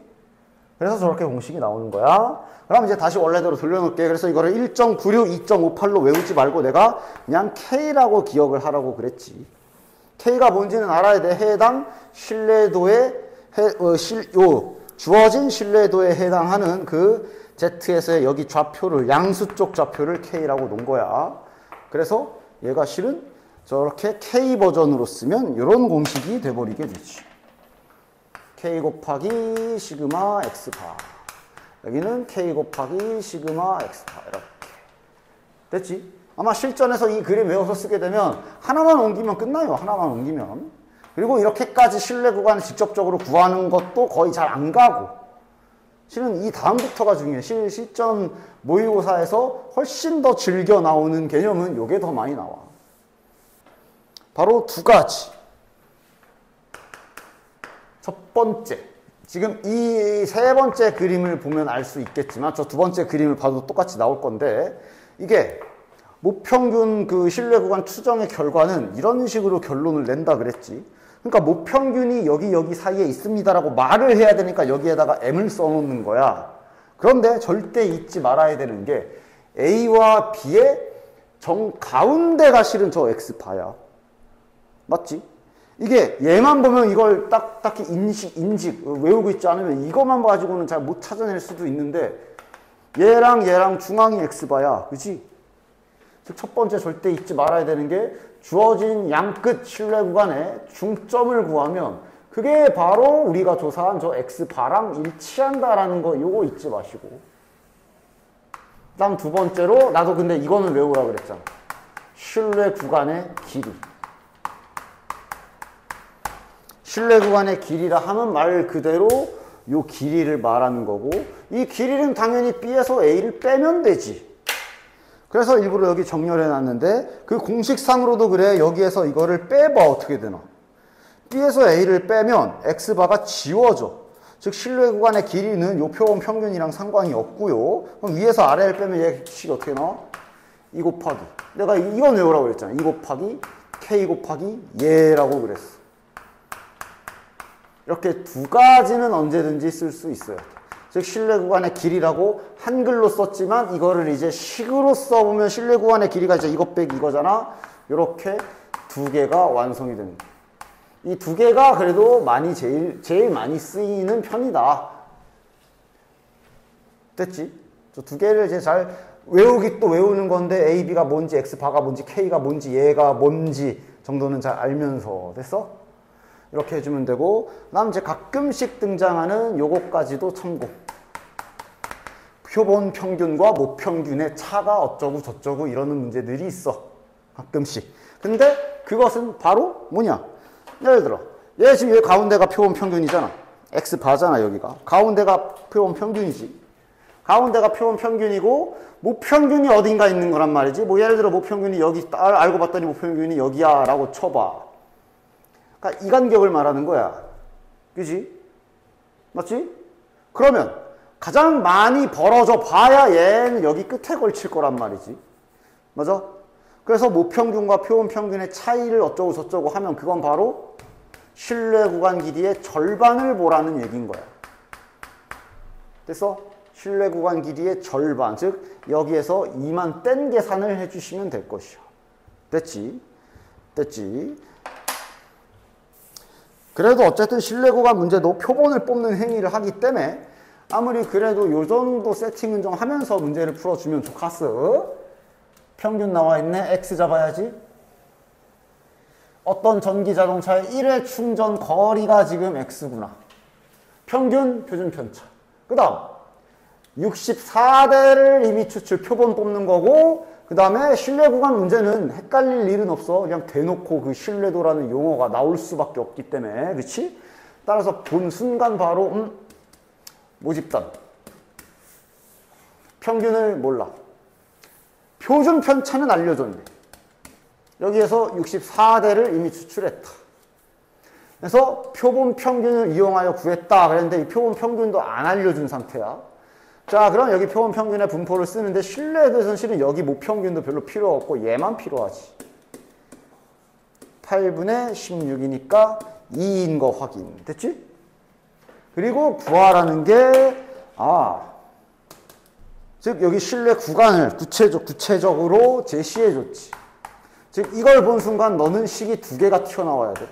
그래서 저렇게 공식이 나오는 거야. 그럼 이제 다시 원래대로 돌려놓을게. 그래서 이거를 1.96, 2.58로 외우지 말고 내가 그냥 K라고 기억을 하라고 그랬지. K가 뭔지는 알아야 돼. 해당 신뢰도에 주어진 신뢰도에 해당하는 그 Z에서의 여기 좌표를, 양수 쪽 좌표를 K라고 놓은 거야. 그래서 얘가 실은 저렇게 K 버전으로 쓰면 이런 공식이 돼버리게 되지. K 곱하기 시그마 X바. 여기는 K 곱하기 시그마 X바. 이렇게. 됐지? 아마 실전에서 이 그림 외워서 쓰게 되면 하나만 옮기면 끝나요. 하나만 옮기면. 그리고 이렇게까지 신뢰 구간을 직접적으로 구하는 것도 거의 잘 안 가고. 실은 이 다음부터가 중요해. 실전 모의고사에서 훨씬 더 즐겨 나오는 개념은 이게 더 많이 나와. 바로 두 가지. 첫 번째. 지금 이 세 번째 그림을 보면 알 수 있겠지만 저 두 번째 그림을 봐도 똑같이 나올 건데 이게 모평균 그 신뢰 구간 추정의 결과는 이런 식으로 결론을 낸다 그랬지. 그러니까 모평균이 여기 사이에 있습니다라고 말을 해야 되니까 여기에다가 M을 써놓는 거야. 그런데 절대 잊지 말아야 되는 게 A와 B의 정 가운데가 실은 저 X바야. 맞지? 이게 얘만 보면 이걸 딱히 인식 외우고 있지 않으면 이것만 가지고는 잘 못 찾아낼 수도 있는데 얘랑 중앙이 X바야. 그치? 즉 첫 번째 절대 잊지 말아야 되는 게 주어진 양끝 신뢰 구간의 중점을 구하면 그게 바로 우리가 조사한 저 X바랑 일치한다라는 거 요거 잊지 마시고. 그다음 두 번째로 나도 근데 이거는 외우라 그랬잖아. 신뢰 구간의 길이. 신뢰 구간의 길이라 하면 말 그대로 요 길이를 말하는 거고 이 길이는 당연히 B에서 A를 빼면 되지. 그래서 일부러 여기 정렬해 놨는데 그 공식상으로도 그래. 여기에서 이거를 빼봐. 어떻게 되나. B에서 A를 빼면 X바가 지워져. 즉 신뢰 구간의 길이는 요 표본 평균이랑 상관이 없고요. 그럼 위에서 아래를 빼면 얘식 어떻게 나와? 2 곱하기. 내가 이건 외우라고 그랬잖아. 2 곱하기 K 곱하기 얘라고 그랬어. 이렇게 두 가지는 언제든지 쓸 수 있어요. 즉 신뢰 구간의 길이라고 한글로 썼지만 이거를 이제 식으로 써보면 신뢰 구간의 길이가 이제 이것 빼기 이거잖아. 이렇게 두 개가 완성이 됩니다. 이 두 개가 그래도 제일 많이 쓰이는 편이다. 됐지? 저 두 개를 이제 잘 외우기 또 외우는 건데 A, B가 뭔지, X, 바가 뭔지, K가 뭔지, 얘가 뭔지 정도는 잘 알면서 됐어? 이렇게 해주면 되고 그다음 이제 가끔씩 등장하는 요거까지도 참고. 표본 평균과 모평균의 차가 어쩌고 저쩌고 이러는 문제들이 있어. 가끔씩. 근데 그것은 바로 뭐냐? 예를 들어 얘 지금 여기 가운데가 표본 평균이잖아. X 바잖아 여기가. 가운데가 표본 평균이지. 가운데가 표본 평균이고 모평균이 어딘가 있는 거란 말이지. 뭐 예를 들어 모평균이 여기 알고 봤더니 모평균이 여기야 라고 쳐봐. 그러니까 이 간격을 말하는 거야. 그지? 맞지? 그러면 가장 많이 벌어져 봐야 얘는 여기 끝에 걸칠 거란 말이지. 맞아? 그래서 모평균과 표본평균의 차이를 어쩌고 저쩌고 하면 그건 바로 신뢰 구간 길이의 절반을 보라는 얘기인 거야. 됐어? 신뢰 구간 길이의 절반, 즉 여기에서 2만 뗀 계산을 해주시면 될 것이야. 됐지? 됐지? 그래도 어쨌든 신뢰 구간 문제도 표본을 뽑는 행위를 하기 때문에 아무리 그래도 요 정도 세팅은 좀 하면서 문제를 풀어주면 좋겠어. 평균 나와 있네. X 잡아야지. 어떤 전기 자동차의 1회 충전 거리가 지금 X구나. 평균 표준 편차. 그 다음 64대를 이미 추출 표본 뽑는 거고 그 다음에 신뢰 구간 문제는 헷갈릴 일은 없어. 그냥 대놓고 그 신뢰도라는 용어가 나올 수밖에 없기 때문에. 그렇지? 따라서 본 순간 바로 모집단. 평균을 몰라. 표준 편차는 알려줬네. 여기에서 64대를 이미 추출했다. 그래서 표본 평균을 이용하여 구했다. 그랬는데 이 표본 평균도 안 알려준 상태야. 자, 그럼 여기 표본 평균의 분포를 쓰는데 신뢰에 대해서는 실은 여기 모평균도 별로 필요 없고 얘만 필요하지. 8분의 16이니까 2인 거 확인. 됐지? 그리고 구하라는 게 즉 여기 신뢰 구간을 구체적으로 제시해 줬지. 즉 이걸 본 순간 너는 식이 두 개가 튀어나와야 돼.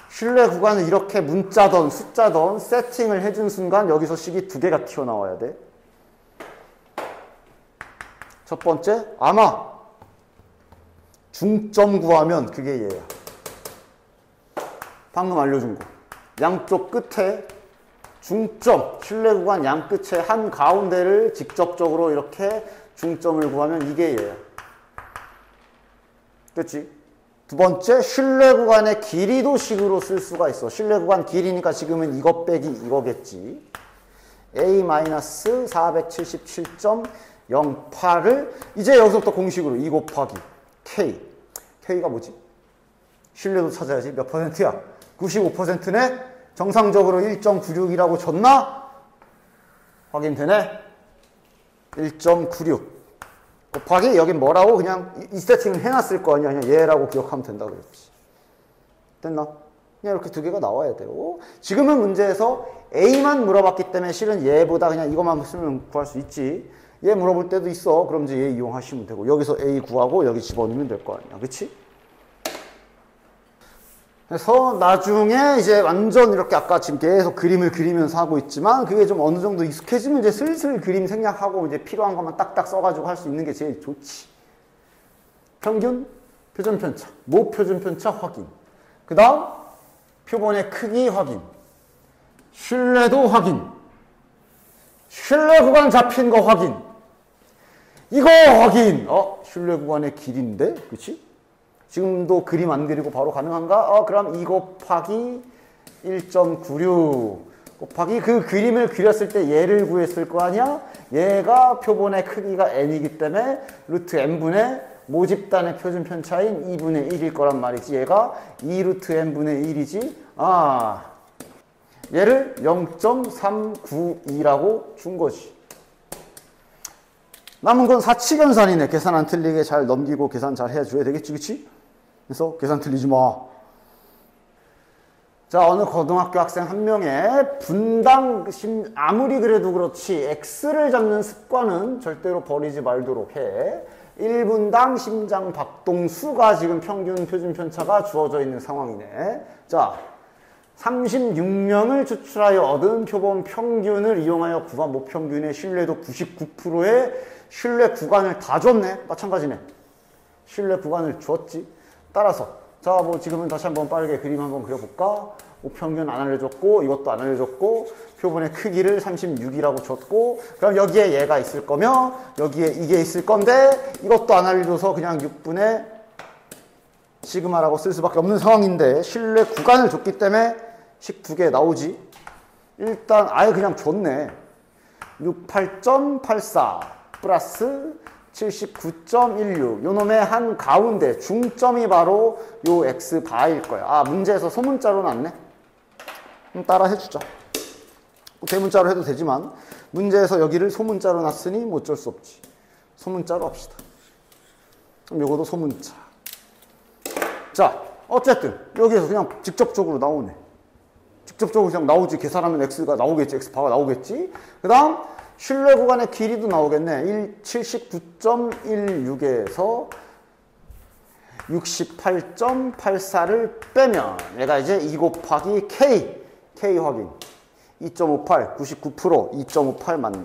신뢰 구간을 이렇게 문자던 숫자던 세팅을 해준 순간 여기서 식이 두 개가 튀어나와야 돼. 첫 번째, 아마 중점 구하면 그게 얘야. 방금 알려준 거. 양쪽 끝에 중점, 신뢰 구간 양 끝에 한 가운데를 직접적으로 이렇게 중점을 구하면 이게 얘야. 그렇지? 두 번째, 신뢰 구간의 길이도 식으로 쓸 수가 있어. 신뢰 구간 길이니까 지금은 이것 빼기 이거겠지. A-477.08을 이제 여기서부터 공식으로 2 곱하기 K. K가 뭐지? 신뢰도 찾아야지. 몇 퍼센트야? 95%네? 정상적으로 1.96이라고 줬나? 확인되네? 1.96 곱하기 여긴 뭐라고? 그냥 이 세팅을 해놨을 거 아니야. 그냥 얘라고 기억하면 된다 그랬지. 됐나? 그냥 이렇게 두 개가 나와야 돼요. 지금은 문제에서 A만 물어봤기 때문에 실은 얘보다 그냥 이것만 쓰면 구할 수 있지. 얘 물어볼 때도 있어. 그럼 이제 얘 이용하시면 되고 여기서 A 구하고 여기 집어넣으면 될 거 아니야. 그치? 그래서 나중에 이제 완전 이렇게 아까 지금 계속 그림을 그리면서 하고 있지만 그게 좀 어느 정도 익숙해지면 이제 슬슬 그림 생략하고 이제 필요한 것만 딱딱 써가지고 할 수 있는 게 제일 좋지. 평균, 표준 편차, 모표준 편차 확인. 그 다음 표본의 크기 확인. 신뢰도 확인. 신뢰 구간 잡힌 거 확인. 이거 확인. 신뢰 구간의 길인데, 그치? 지금도 그림 안 그리고 바로 가능한가? 그럼 2 곱하기 1.96 곱하기 그 그림을 그렸을 때 얘를 구했을 거 아니야? 얘가 표본의 크기가 n이기 때문에 루트 n분의 모집단의 표준 편차인 2분의 1일 거란 말이지. 얘가 2 루트 n분의 1이지. 얘를 0.392라고 준 거지. 남은 건 사칙연산이네. 계산 안 틀리게 잘 넘기고 계산 잘 해줘야 되겠지, 그치? 그래서 계산 틀리지 마. 자, 어느 고등학교 학생 한 명의 분당, 아무리 그래도 그렇지 X를 잡는 습관은 절대로 버리지 말도록 해. 1분당 심장 박동수가 지금 평균 표준 편차가 주어져 있는 상황이네. 자, 36명을 추출하여 얻은 표본 평균을 이용하여 구한 모평균의 신뢰도 99%의 신뢰 구간을 다 줬네. 마찬가지네. 신뢰 구간을 줬지. 따라서 자, 뭐 지금은 다시 한번 빠르게 그림 한번 그려볼까? 모평균 안 알려줬고 이것도 안 알려줬고 표본의 크기를 36이라고 줬고 그럼 여기에 얘가 있을 거며 여기에 이게 있을 건데 이것도 안 알려줘서 그냥 6분의 시그마라고 쓸 수밖에 없는 상황인데 신뢰 구간을 줬기 때문에 식 두 개 나오지. 일단 아예 그냥 줬네. 68.84 플러스 79.16 요놈의 한 가운데 중점이 바로 요 x바일 거야. 아, 문제에서 소문자로 났네. 그럼 따라 해주자. 대문자로 해도 되지만 문제에서 여기를 소문자로 놨으니 뭐 어쩔 수 없지. 소문자로 합시다. 그럼 요거도 소문자. 자, 어쨌든 여기에서 그냥 직접적으로 나오네. 직접적으로 그냥 나오지. 계산하면 x가 나오겠지. x바가 나오겠지. 그 다음 신뢰 구간의 길이도 나오겠네. 79.16에서 68.84를 빼면 얘가 이제 2 곱하기 k 확인 2.58 99% 2.58 맞네.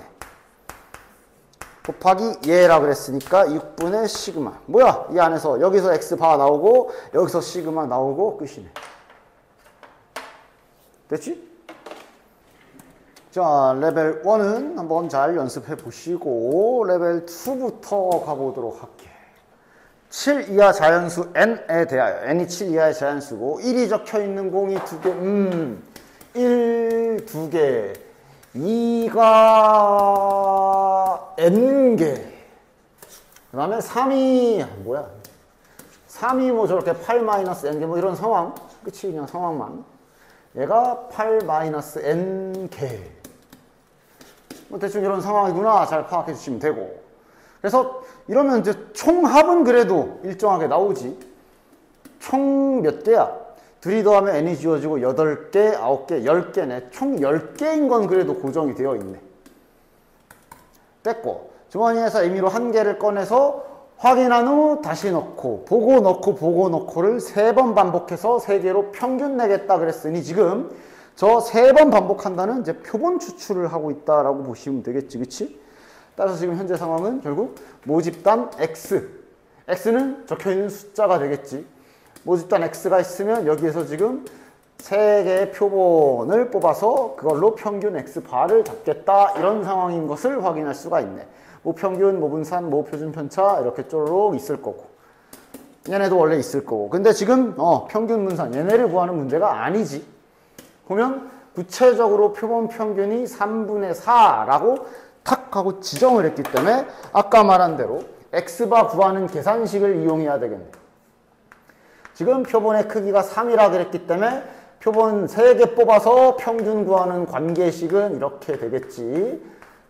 곱하기 얘라 그랬으니까 6분의 시그마. 뭐야? 이 안에서 여기서 x바 나오고 여기서 시그마 나오고 끝이네. 됐지? 자, 레벨 1은 한번 잘 연습해 보시고 레벨 2부터 가보도록 할게. 7 이하 자연수 n에 대하여 n이 7 이하의 자연수고 1이 적혀 있는 공이 2개 1 2개 2가 n개 그 다음에 3이 뭐야 3이 뭐 저렇게 8-n개 뭐 이런 상황 끝이 그냥 상황만 얘가 8-n개 뭐 대충 이런 상황이구나 잘 파악해 주시면 되고 그래서 이러면 이제 총합은 그래도 일정하게 나오지 총 몇 개야? 둘이 더하면 n이 지워지고 8개, 9개, 10개네 총 10개인 건 그래도 고정이 되어 있네 뺐고 주머니에서 임의로 한 개를 꺼내서 확인한 후 다시 넣고 보고 넣고를 3번 반복해서 3개로 평균 내겠다 그랬으니 지금 저 3번 반복한다는 이제 표본 추출을 하고 있다라고 보시면 되겠지, 그치? 따라서 지금 현재 상황은 결국 모집단 x는 적혀있는 숫자가 되겠지. 모집단 x가 있으면 여기에서 지금 3개의 표본을 뽑아서 그걸로 평균 x바를 잡겠다 이런 상황인 것을 확인할 수가 있네. 모평균, 모분산, 모표준 편차 이렇게 쪼르륵 있을 거고 얘네도 원래 있을 거고 근데 지금 평균 분산 얘네를 구하는 문제가 아니지. 보면 구체적으로 표본 평균이 3분의 4라고 탁 하고 지정을 했기 때문에 아까 말한 대로 x바 구하는 계산식을 이용해야 되겠네. 지금 표본의 크기가 3이라 그랬기 때문에 표본 3개 뽑아서 평균 구하는 관계식은 이렇게 되겠지.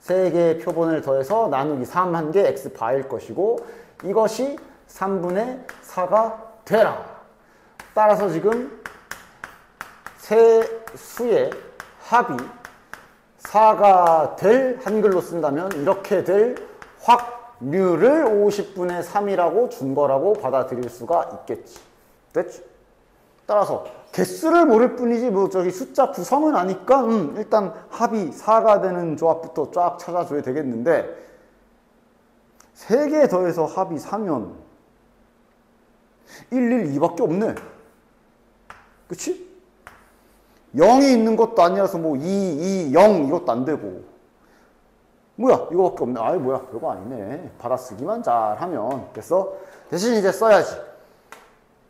3개의 표본을 더해서 나누기 3 한 게 x바일 것이고 이것이 3분의 4가 되라. 따라서 지금 세 수의 합이 4가 될 한글로 쓴다면 이렇게 될 확률을 50분의 3이라고 준 거라고 받아들일 수가 있겠지. 됐지? 따라서 개수를 모를 뿐이지 뭐 저기 숫자 구성은 아니까 일단 합이 4가 되는 조합부터 쫙 찾아줘야 되겠는데 3개 더해서 합이 4면 112밖에 없네. 그치? 0이 있는 것도 아니라서 뭐 2, 0 이것도 안 되고 뭐야 이거밖에 없네. 아이 뭐야 별거 아니네. 받아쓰기만 잘하면 됐어. 대신 이제 써야지.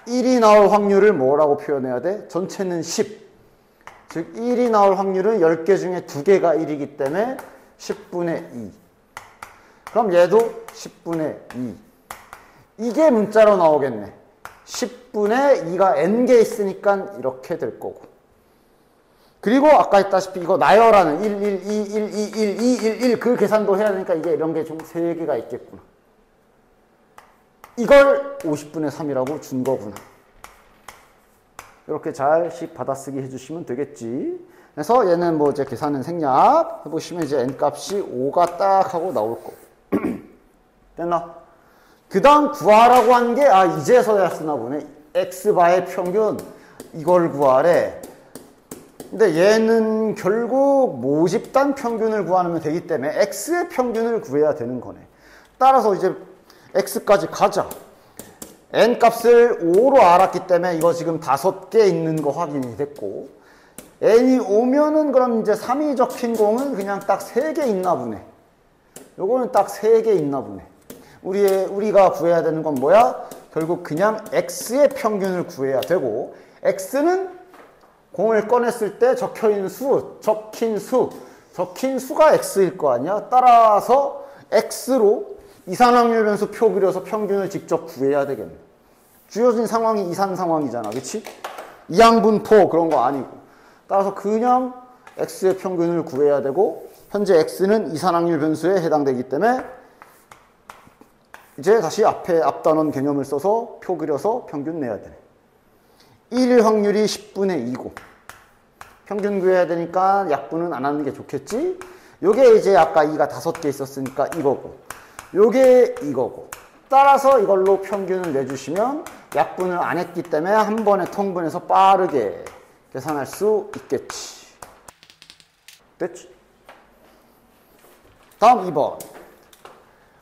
1이 나올 확률을 뭐라고 표현해야 돼? 전체는 10. 즉 1이 나올 확률은 10개 중에 2개가 1이기 때문에 10분의 2. 그럼 얘도 10분의 2. 이게 문자로 나오겠네. 10분의 2가 n개 있으니까 이렇게 될 거고. 그리고 아까 했다시피 이거 나열하는 1, 1, 2, 1, 2, 1, 2, 1, 1 그 계산도 해야 되니까 이게 이런 게 좀 3개가 있겠구나. 이걸 50분의 3이라고 준 거구나. 이렇게 잘 식 받아쓰기 해주시면 되겠지. 그래서 얘는 뭐 이제 계산은 생략 해보시면 이제 n값이 5가 딱 하고 나올 거고. 됐나? 그 다음 구하라고 한 게 이제서야 쓰나 보네. x바의 평균 이걸 구하래. 근데 얘는 결국 모집단 평균을 구하면 되기 때문에 x의 평균을 구해야 되는 거네. 따라서 이제 x까지 가자. n 값을 5로 알았기 때문에 이거 지금 5개 있는 거 확인이 됐고, n이 오면은 그럼 이제 3이 적힌 공은 그냥 딱 3개 있나 보네. 요거는 딱 3개 있나 보네. 우리가 구해야 되는 건 뭐야? 결국 그냥 x의 평균을 구해야 되고, x는 공을 꺼냈을 때 적힌 수가 x일 거 아니야? 따라서 x로 이산확률 변수 표 그려서 평균을 직접 구해야 되겠네. 주어진 상황이 이산 상황이잖아. 그치? 이항분포 그런 거 아니고. 따라서 그냥 x의 평균을 구해야 되고, 현재 x는 이산확률 변수에 해당되기 때문에 이제 다시 앞에 앞단원 개념을 써서 표 그려서 평균 내야 되네. 1일 확률이 10분의 2고 평균 구해야 되니까 약분은 안 하는 게 좋겠지? 요게 이제 아까 2가 5개 있었으니까 이거고, 요게 이거고, 따라서 이걸로 평균을 내주시면 약분을 안 했기 때문에 한 번에 통분해서 빠르게 계산할 수 있겠지. 됐지? 다음 2번.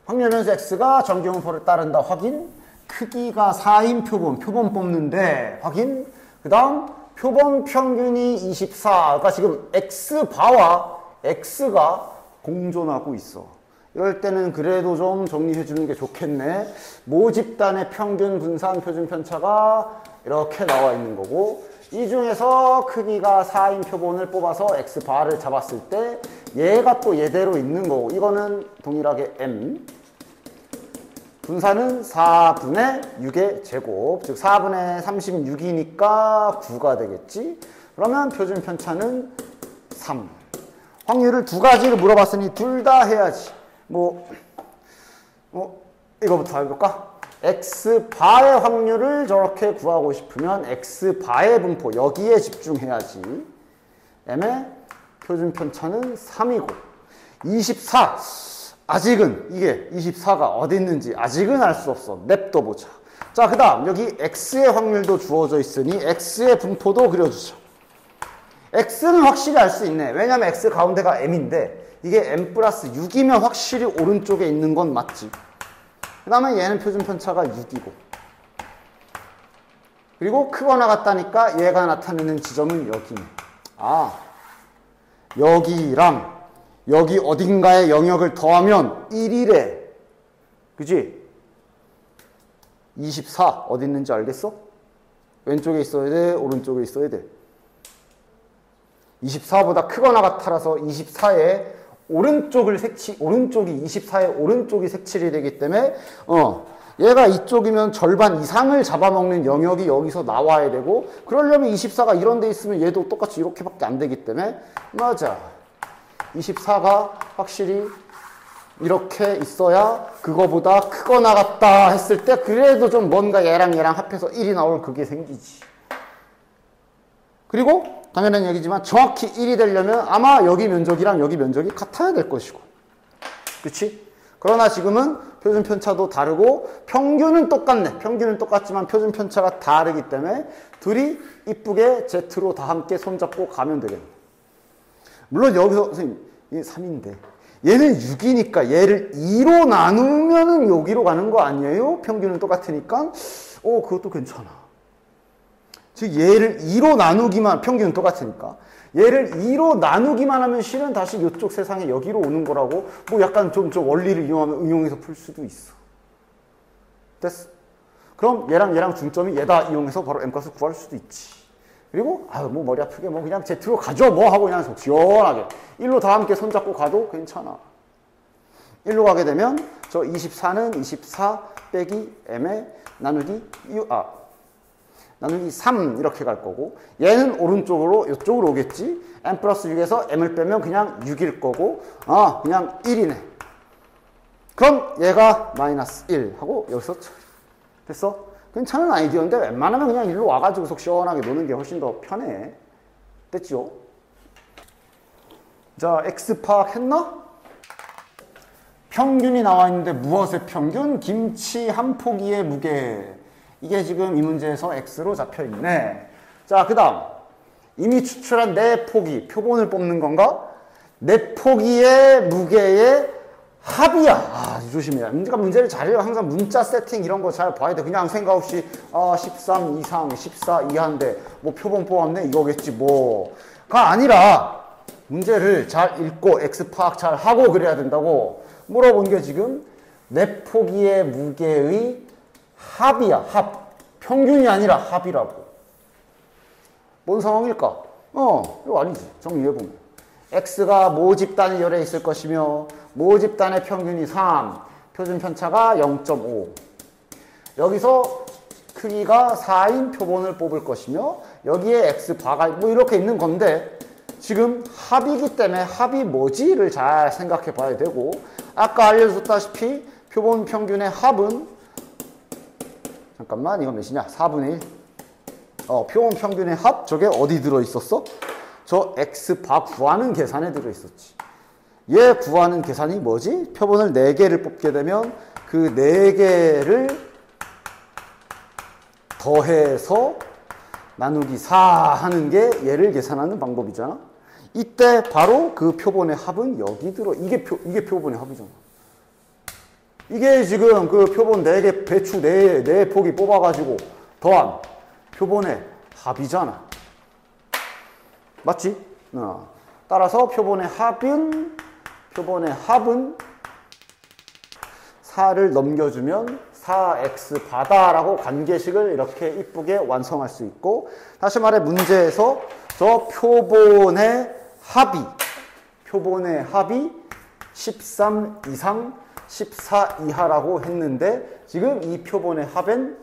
확률 변수 x가 정규분포를 따른다 확인. 크기가 4인 표본 뽑는데 확인. 그 다음 표본 평균이 24. 그러니까 지금 x바와 x가 공존하고 있어. 이럴 때는 그래도 좀 정리해 주는 게 좋겠네. 모집단의 평균 분산 표준 편차가 이렇게 나와 있는 거고, 이 중에서 크기가 4인 표본을 뽑아서 x바를 잡았을 때 얘가 또 얘대로 있는 거고, 이거는 동일하게 m. 분산은 4분의 6의 제곱, 즉 4분의 36이니까 9가 되겠지. 그러면 표준 편차는 3. 확률을 두 가지를 물어봤으니 둘 다 해야지. 이거부터 해볼까? x바의 확률을 저렇게 구하고 싶으면 x바의 분포 여기에 집중해야지. m의 표준 편차는 3이고 24. 아직은 이게 24가 어디 있는지 아직은 알 수 없어. 냅둬보자. 자, 그 다음 여기 x의 확률도 주어져 있으니 x의 분포도 그려주자. x는 확실히 알 수 있네. 왜냐면 x 가운데가 m인데 이게 m 플러스 6이면 확실히 오른쪽에 있는 건 맞지. 그 다음에 얘는 표준 편차가 6이고, 그리고 크거나 같다니까 얘가 나타내는 지점은 여기네. 아, 여기랑 여기 어딘가에 영역을 더하면 1이래. 그지? 24 어디 있는지 알겠어? 왼쪽에 있어야 돼? 오른쪽에 있어야 돼? 24보다 크거나 같아서 24에 오른쪽이 24의 오른쪽이 색칠이 되기 때문에 얘가 이쪽이면 절반 이상을 잡아먹는 영역이 여기서 나와야 되고, 그러려면 24가 이런 데 있으면 얘도 똑같이 이렇게밖에 안 되기 때문에 맞아. 24가 확실히 이렇게 있어야 그거보다 크거나 같다 했을 때 그래도 좀 뭔가 얘랑 합해서 1이 나올 그게 생기지. 그리고 당연한 얘기지만 정확히 1이 되려면 아마 여기 면적이랑 여기 면적이 같아야 될 것이고, 그치? 그러나 지금은 표준 편차도 다르고 평균은 똑같네. 평균은 똑같지만 표준 편차가 다르기 때문에 둘이 이쁘게 Z로 다 함께 손잡고 가면 되겠네. 물론 여기서 선생님 이게 3인데 얘는 6이니까 얘를 2로 나누면은 여기로 가는 거 아니에요? 평균은 똑같으니까 그것도 괜찮아. 즉 얘를 2로 나누기만, 평균은 똑같으니까 얘를 2로 나누기만 하면 실은 다시 이쪽 세상에 여기로 오는 거라고 약간 좀 원리를 응용해서 풀 수도 있어. 됐어? 그럼 얘랑 중점이 얘다 이용해서 바로 m값을 구할 수도 있지. 그리고 머리 아프게 그냥 Z로 가죠 하고 그냥 속 시원하게 1로 다 함께 손잡고 가도 괜찮아. 1로 가게 되면 저 24는 24 빼기 m에 나누기 3 이렇게 갈 거고, 얘는 오른쪽으로 이쪽으로 오겠지. m 플러스 6에서 m을 빼면 그냥 6일 거고, 그냥 1이네. 그럼 얘가 마이너스 1 하고 여기서 됐어? 괜찮은 아이디어인데 웬만하면 그냥 일로 와가지고 속 시원하게 노는 게 훨씬 더 편해. 됐죠? 자, x 파악했나? 평균이 나와 있는데 무엇의 평균? 김치 한 포기의 무게. 이게 지금 이 문제에서 x로 잡혀 있네. 자, 그 다음 이미 추출한 내포기, 표본을 뽑는 건가? 내포기의 무게의 합이야. 아, 조심해야. 문제를 잘해요. 항상 문자 세팅 이런 거 잘 봐야 돼. 그냥 생각 없이 13 이상, 14 이하인데 뭐 표본 뽑았네 이거겠지 뭐가 아니라 문제를 잘 읽고 X 파악 잘 하고 그래야 된다고 물어본 게 지금 내포기의 무게의 합이야. 합. 평균이 아니라 합이라고. 뭔 상황일까? 이거 아니지. 정리해보면. X가 모집단의 열에 있을 것이며 모집단의 평균이 3, 표준 편차가 0.5. 여기서 크기가 4인 표본을 뽑을 것이며 여기에 X바가 뭐 이렇게 있는 건데 지금 합이기 때문에 합이 뭐지를 잘 생각해 봐야 되고 아까 알려줬다시피 표본 평균의 합은 잠깐만 이건 몇이냐? 4분의 1. 표본 평균의 합 저게 어디 들어있었어? 저 X바 구하는 계산에 들어있었지. 얘 구하는 계산이 뭐지? 표본을 4개를 뽑게 되면 그 4개를 더해서 나누기 4 하는 게 얘를 계산하는 방법이잖아. 이때 바로 그 표본의 합은 여기 들어. 이게 표본의 합이잖아. 이게 지금 그 표본 4개 배추 4폭이 뽑아가지고 더한 표본의 합이잖아. 맞지? 따라서 표본의 합은 4를 넘겨주면 4x 바다라고 관계식을 이렇게 이쁘게 완성할 수 있고 다시 말해 문제에서 저 표본의 합이 13 이상 14 이하라고 했는데 지금 이 표본의 합엔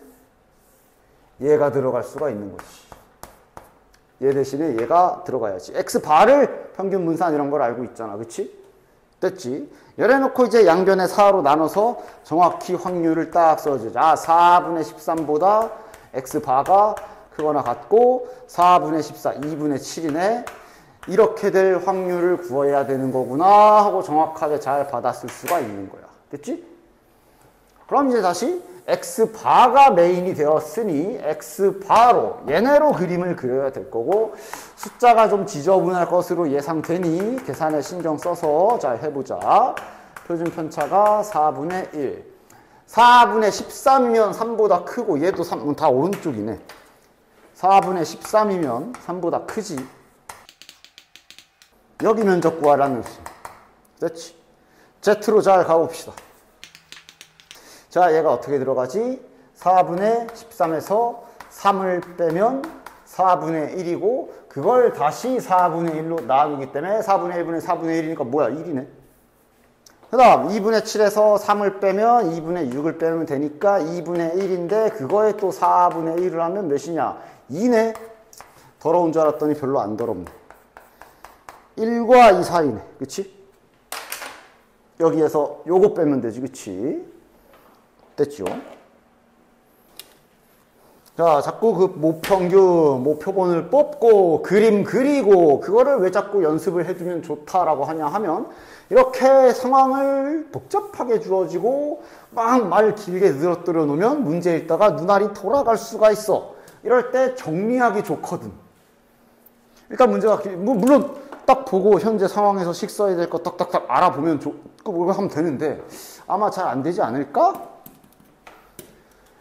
얘가 들어갈 수가 있는 거지. 얘 대신에 얘가 들어가야지. X바를 평균 분산 이런 걸 알고 있잖아. 그치? 됐지? 열어놓고 이제 양변에 4로 나눠서 정확히 확률을 딱 써주자. 4분의 13보다 X바가 크거나 같고 4분의 14, 2분의 7이네. 이렇게 될 확률을 구해야 되는 거구나 하고 정확하게 잘 받았을 수가 있는 거야. 됐지? 그럼 이제 다시 X바가 메인이 되었으니 X바로 얘네로 그림을 그려야 될 거고 숫자가 좀 지저분할 것으로 예상되니 계산에 신경 써서 잘 해보자. 표준 편차가 4분의 1. 4분의 13이면 3보다 크고 얘도 3, 다 오른쪽이네. 4분의 13이면 3보다 크지. 여기 면적 구하라는 수. 됐지? Z로 잘 가봅시다. 자, 얘가 어떻게 들어가지? 4분의 13에서 3을 빼면 4분의 1이고 그걸 다시 4분의 1로 나누기 때문에 4분의 1분의 4분의 1이니까 뭐야? 1이네. 그 다음 2분의 7에서 3을 빼면 2분의 6을 빼면 되니까 2분의 1인데 그거에 또 4분의 1을 하면 몇이냐? 2네. 더러운 줄 알았더니 별로 안 더럽네. 1과 2 사이네. 그치? 여기에서 요거 빼면 되지. 그치? 됐죠? 자, 자꾸 그 모평균, 모표본을 뽑고 그림 그리고 그거를 왜 자꾸 연습을 해두면 좋다라고 하냐 하면 이렇게 상황을 복잡하게 주어지고 막 말 길게 늘어뜨려 놓으면 문제 읽다가 눈알이 돌아갈 수가 있어. 이럴 때 정리하기 좋거든. 일단 문제가 물론 딱 보고 현재 상황에서 식 써야 될 거 딱딱딱 알아보면 그거 하면 되는데 아마 잘 안 되지 않을까?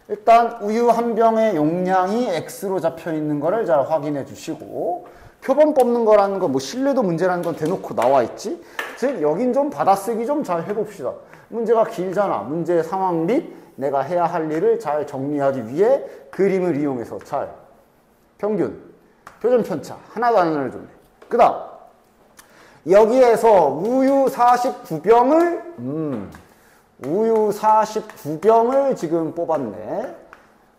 일단 우유 한 병의 용량이 X로 잡혀 있는 거를 잘 확인해 주시고 표본 뽑는 거라는 거 뭐 신뢰도 문제라는 건 대놓고 나와 있지. 즉 여긴 좀 받아쓰기 좀 잘 해봅시다. 문제가 길잖아. 문제 상황 및 내가 해야 할 일을 잘 정리하기 위해 그림을 이용해서 잘 평균, 표준 편차 하나도 안 알려줬네. 그 다음 여기에서 우유 49병을 지금 뽑았네.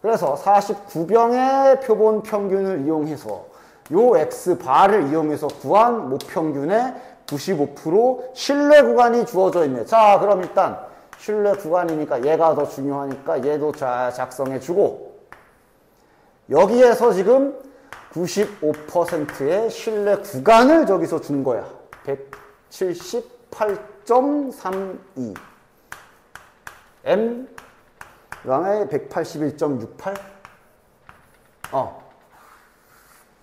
그래서 49병의 표본 평균을 이용해서 요 X바를 이용해서 구한 모평균의 95% 신뢰 구간이 주어져 있네. 자, 그럼 일단 신뢰 구간이니까 얘가 더 중요하니까 얘도 잘 작성해 주고 여기에서 지금 95%의 신뢰 구간을 저기서 준 거야. 178.32 M 그 다음에 181.68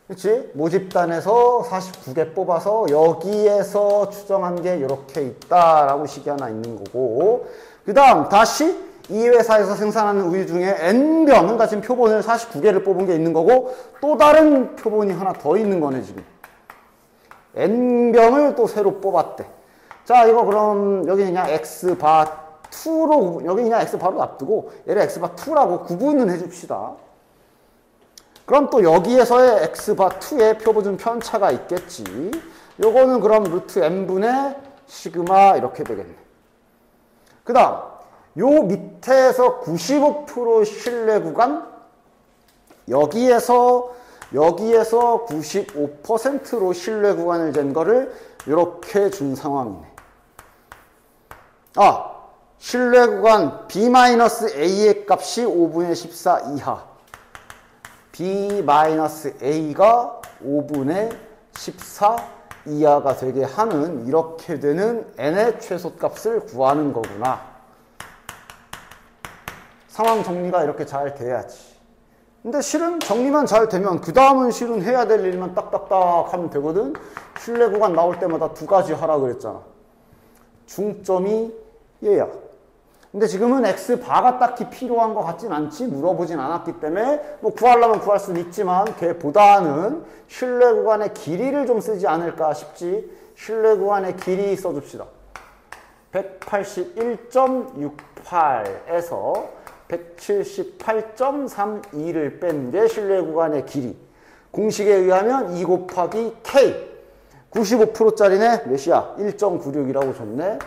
그치? 모집단에서 49개 뽑아서 여기에서 추정한 게 이렇게 있다라고 식이 하나 있는 거고, 그 다음 다시 이 회사에서 생산하는 우유 중에 N병은 가진 표본을 49개를 뽑은 게 있는 거고, 또 다른 표본이 하나 더 있는 거네 지금. N병을 또 새로 뽑았대. 자, 이거 그럼 여기 그냥 X바 2로, 여기 그냥 X바로 놔두고 얘를 X바 2라고 구분은 해줍시다. 그럼 또 여기에서의 X바2의 표본 편차가 있겠지. 요거는 그럼 루트 N분의 시그마 이렇게 되겠네. 그 다음 요 밑에서 95% 신뢰 구간, 여기에서 95%로 신뢰 구간을 잰 거를 이렇게 준 상황이네. 신뢰 구간 B-A의 값이 5분의 14 이하, B-A가 5분의 14 이하가 되게 하는, 이렇게 되는 N의 최소값을 구하는 거구나. 상황 정리가 이렇게 잘 돼야지. 근데 실은 정리만 잘 되면 그 다음은 실은 해야 될 일만 딱딱딱 하면 되거든. 신뢰 구간 나올 때마다 두 가지 하라 그랬잖아. 중점이 얘야. 근데 지금은 X바가 딱히 필요한 것 같진 않지. 물어보진 않았기 때문에 뭐 구하려면 구할 수는 있지만 걔보다는 신뢰 구간의 길이를 좀 쓰지 않을까 싶지. 신뢰 구간의 길이 써줍시다. 181.68에서 178.32를 뺀 게 신뢰 구간의 길이. 공식에 의하면 2 곱하기 K. 95%짜리네. 몇이야? 1.96이라고 줬네.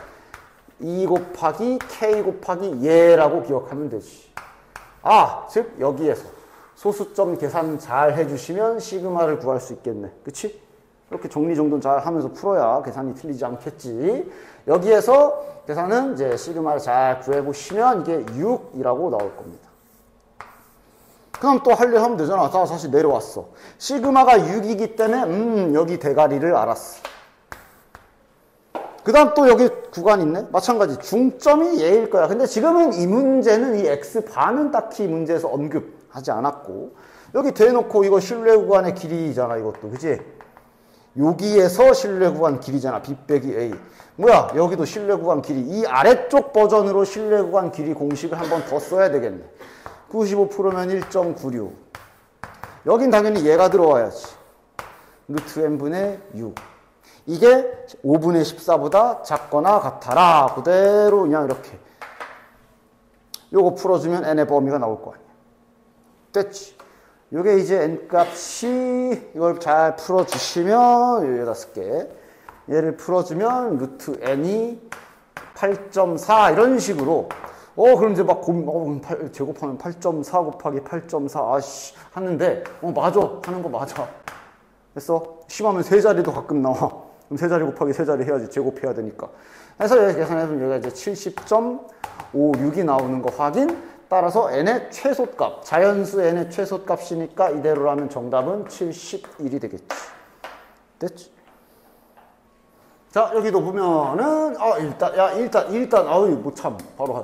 2 곱하기 K 곱하기 얘라고 기억하면 되지. 즉 여기에서 소수점 계산 잘 해주시면 시그마를 구할 수 있겠네. 그치? 이렇게 정리정돈 잘 하면서 풀어야 계산이 틀리지 않겠지. 여기에서 계산은 이제 시그마를 잘 구해보시면 이게 6이라고 나올 겁니다. 그럼 또 할 일 하면 되잖아. 다시 내려왔어. 시그마가 6이기 때문에 여기 대가리를 알았어. 그 다음 또 여기 구간 있네. 마찬가지 중점이 얘일 거야. 근데 지금은 이 문제는 이 X바는 딱히 문제에서 언급하지 않았고, 여기 대놓고 이거 신뢰 구간의 길이잖아. 이것도 그치? 여기에서 신뢰 구간 길이잖아. B 빼기 A. 뭐야? 여기도 신뢰 구간 길이. 이 아래쪽 버전으로 신뢰 구간 길이 공식을 한 번 더 써야 되겠네. 95%면 1.96. 여긴 당연히 얘가 들어와야지. 루트 N분의 6. 이게 5분의 14보다 작거나 같아라. 그대로 그냥 이렇게. 요거 풀어주면 N의 범위가 나올 거 아니야. 됐지? 요게 이제 N 값이, 이걸 잘 풀어주시면, 여기다 쓸게. 얘를 풀어주면 루트 N이 8.4 이런 식으로. 그럼 이제 막 제곱하면 8.4 곱하기 8.4 하는데 맞아. 하는 거 맞아. 됐어? 심하면 세 자리도 가끔 나와. 그럼 세 자리 곱하기 세 자리 해야지. 제곱해야 되니까. 그래서 여기 계산해보면 여기가 이제 70.56이 나오는 거 확인. 따라서 N의 최소값, 자연수 N의 최소값이니까 이대로라면 정답은 71이 되겠지. 됐지? 자, 여기도 보면은 일단 뭐 참 바로 하.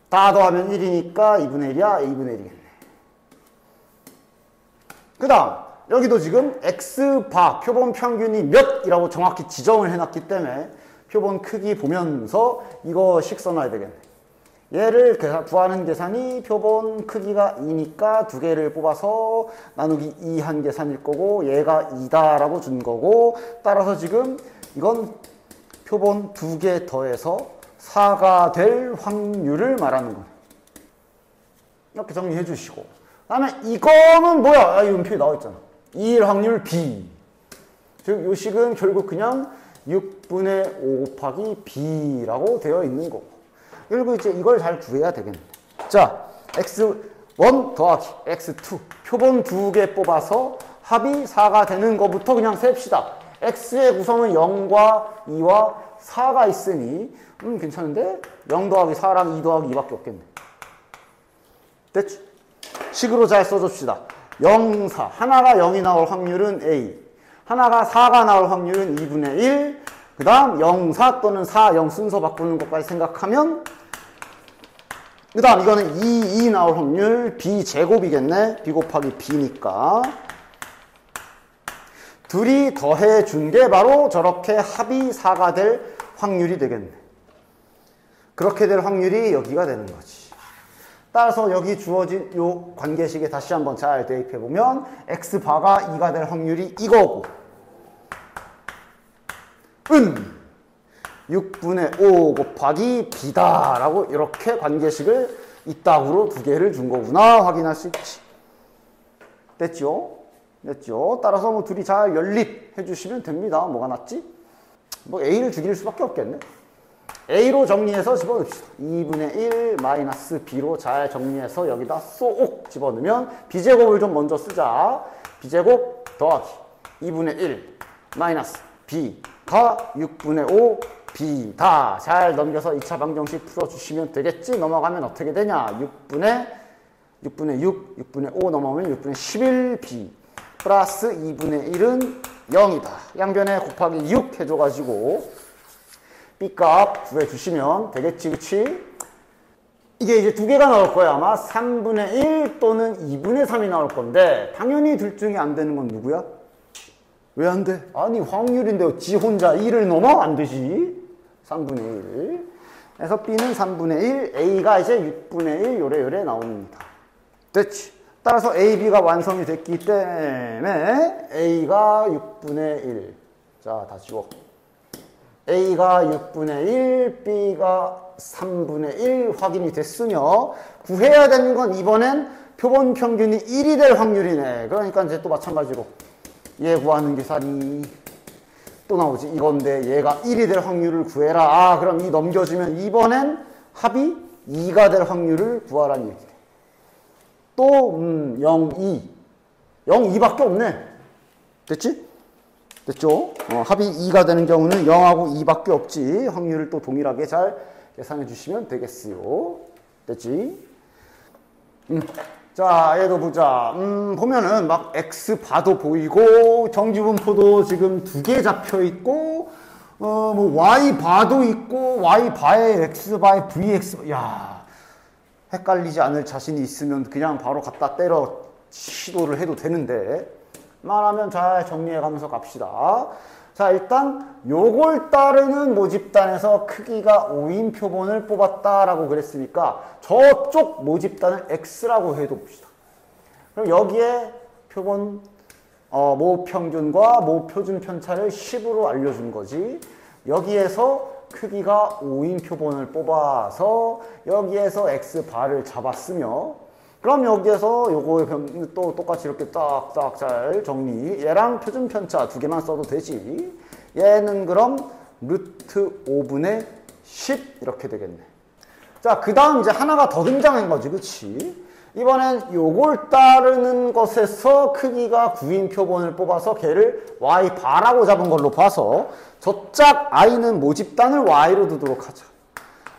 다 더하면 1이니까 2분의 1이야. 2분의 1이겠네. 그 다음 여기도 지금 X바 표본 평균이 몇이라고 정확히 지정을 해놨기 때문에 표본 크기 보면서 이거 식 써놔야 되겠네. 얘를 구하는 계산이 표본 크기가 2니까 두 개를 뽑아서 나누기 2 한 계산일 거고, 얘가 2다라고 준 거고, 따라서 지금 이건 표본 두 개 더해서 4가 될 확률을 말하는 거네. 이렇게 정리해 주시고, 그 다음에 이거는 뭐야? 이건 표에 나와 있잖아. 2일 확률 B. 즉 요 식은 결국 그냥 6분의 5 곱하기 B라고 되어 있는 거고. 그리고 이제 이걸 잘 구해야 되겠네. 자, X1 더하기 X2. 표본 두 개 뽑아서 합이 4가 되는 거부터 그냥 셉시다. X의 구성은 0과 2와 4가 있으니 괜찮은데? 0 더하기 4랑 2 더하기 2밖에 없겠네. 됐지? 식으로 잘 써줍시다. 0, 4. 하나가 0이 나올 확률은 A. 하나가 4가 나올 확률은 2분의 1. 그 다음 0, 4 또는 4, 0 순서 바꾸는 것까지 생각하면, 그 다음 이거는 2 나올 확률 B 제곱이겠네. B 곱하기 B니까 둘이 더해준 게 바로 저렇게 합이 4가 될 확률이 되겠네. 그렇게 될 확률이 여기가 되는 거지. 따라서 여기 주어진 요 관계식에 다시 한번 잘 대입해보면 x바가 2가 될 확률이 이거고 6분의 5 곱하기 b다 라고 이렇게 관계식을 이따구로 두 개를 준 거구나 확인할 수 있지. 됐죠? 됐죠? 따라서 뭐 둘이 잘 연립해 주시면 됩니다. 뭐가 낫지? 뭐 a를 죽일 수밖에 없겠네. a로 정리해서 집어넣읍시다. 2분의 1 마이너스 b로 잘 정리해서 여기다 쏙 집어넣으면 b제곱을 좀 먼저 쓰자. b제곱 더하기 2분의 1 마이너스 b가 6분의 5 b다. 잘 넘겨서 2차 방정식 풀어주시면 되겠지. 넘어가면 어떻게 되냐. 6분의 5 넘어오면 6분의 11b 플러스 2분의 1은 0이다. 양변에 곱하기 6 해줘가지고 b값 구해주시면 되겠지. 그치? 이게 이제 두 개가 나올 거야. 아마 3분의 1 또는 2분의 3이 나올 건데 당연히 둘 중에 안 되는 건 누구야? 왜 안 돼? 아니 확률인데 지 혼자 1을 넘어? 안 되지. 3분의 1. 그래서 b는 3분의 1, a가 이제 6분의 1 요래 나옵니다. 됐지? 따라서 a, b가 완성이 됐기 때문에 a가 6분의 1. 자, 다 지워. a가 6분의 1, b가 3분의 1 확인이 됐으며 구해야 되는 건 이번엔 표본 평균이 1이 될 확률이네. 그러니까 이제 또 마찬가지로 얘 구하는 계산이 또 나오지. 이건데 얘가 1이 될 확률을 구해라. 아, 그럼 이 넘겨주면 이번엔 합이 2가 될 확률을 구하라는 얘기네. 또 0, 2. 0, 2밖에 없네. 됐지? 됐죠? 합이 2가 되는 경우는 0하고 2밖에 없지. 확률을 또 동일하게 잘 계산해 주시면 되겠어요. 됐지? 자, 얘도 보자. 보면은 막 x바도 보이고 정지분포도 지금 2개 잡혀 있고 뭐 y바도 있고 y바에 x바에 vx 야, 헷갈리지 않을 자신이 있으면 그냥 바로 갖다 때려 시도를 해도 되는데 말하면 잘 정리해 가면서 갑시다. 자, 일단 요걸 따르는 모집단에서 크기가 5인 표본을 뽑았다라고 그랬으니까 저쪽 모집단을 x라고 해도 봅시다. 그럼 여기에 표본 모평균과 모표준 편차를 10으로 알려준 거지. 여기에서 크기가 5인 표본을 뽑아서 여기에서 x바를 잡았으며 그럼 여기에서 요거 또 똑같이 이렇게 딱딱 잘 정리. 얘랑 표준 편차 두 개만 써도 되지. 얘는 그럼 루트 5분의 10 이렇게 되겠네. 자, 그 다음 이제 하나가 더 등장한 거지. 그치? 이번엔 요걸 따르는 것에서 크기가 9인 표본을 뽑아서 걔를 y바라고 잡은 걸로 봐서 저짝 i는 모집단을 y로 두도록 하자.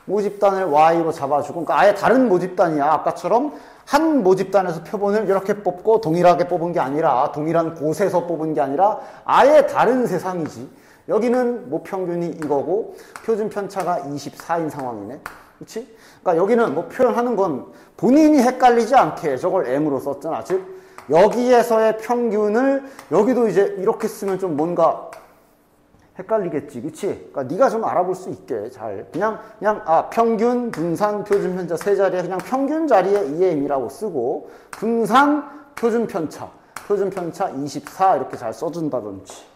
모집단을 y로 잡아주고, 그러니까 아예 다른 모집단이야. 아까처럼 한 모집단에서 표본을 이렇게 뽑고 동일하게 뽑은 게 아니라, 동일한 곳에서 뽑은 게 아니라 아예 다른 세상이지. 여기는 모평균이 이거고 표준 편차가 24인 상황이네. 그렇지? 그러니까 여기는 뭐 표현하는 건 본인이 헷갈리지 않게 저걸 m으로 썼잖아. 즉 여기에서의 평균을 여기도 이제 이렇게 쓰면 좀 뭔가 헷갈리겠지, 그치? 그러니까 네가 좀 알아볼 수 있게 잘 그냥 평균, 분산, 표준 편차 세 자리에 그냥 평균 자리에 EM이라고 쓰고 분산, 표준 편차 24 이렇게 잘 써준다든지.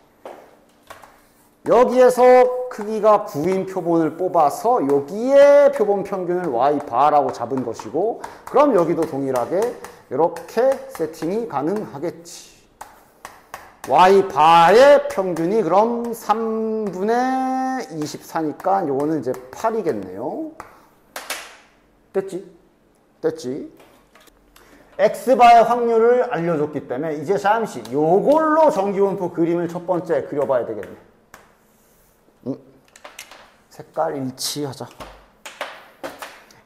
여기에서 크기가 9인 표본을 뽑아서 여기에 표본 평균을 y바라고 잡은 것이고 그럼 여기도 동일하게 이렇게 세팅이 가능하겠지. y바의 평균이 그럼 3분의 24니까 요거는 이제 8이겠네요. 됐지? 됐지? x바의 확률을 알려줬기 때문에 이제 잠시 요걸로 정기분포 그림을 첫 번째 그려봐야 되겠네. 색깔 일치하자.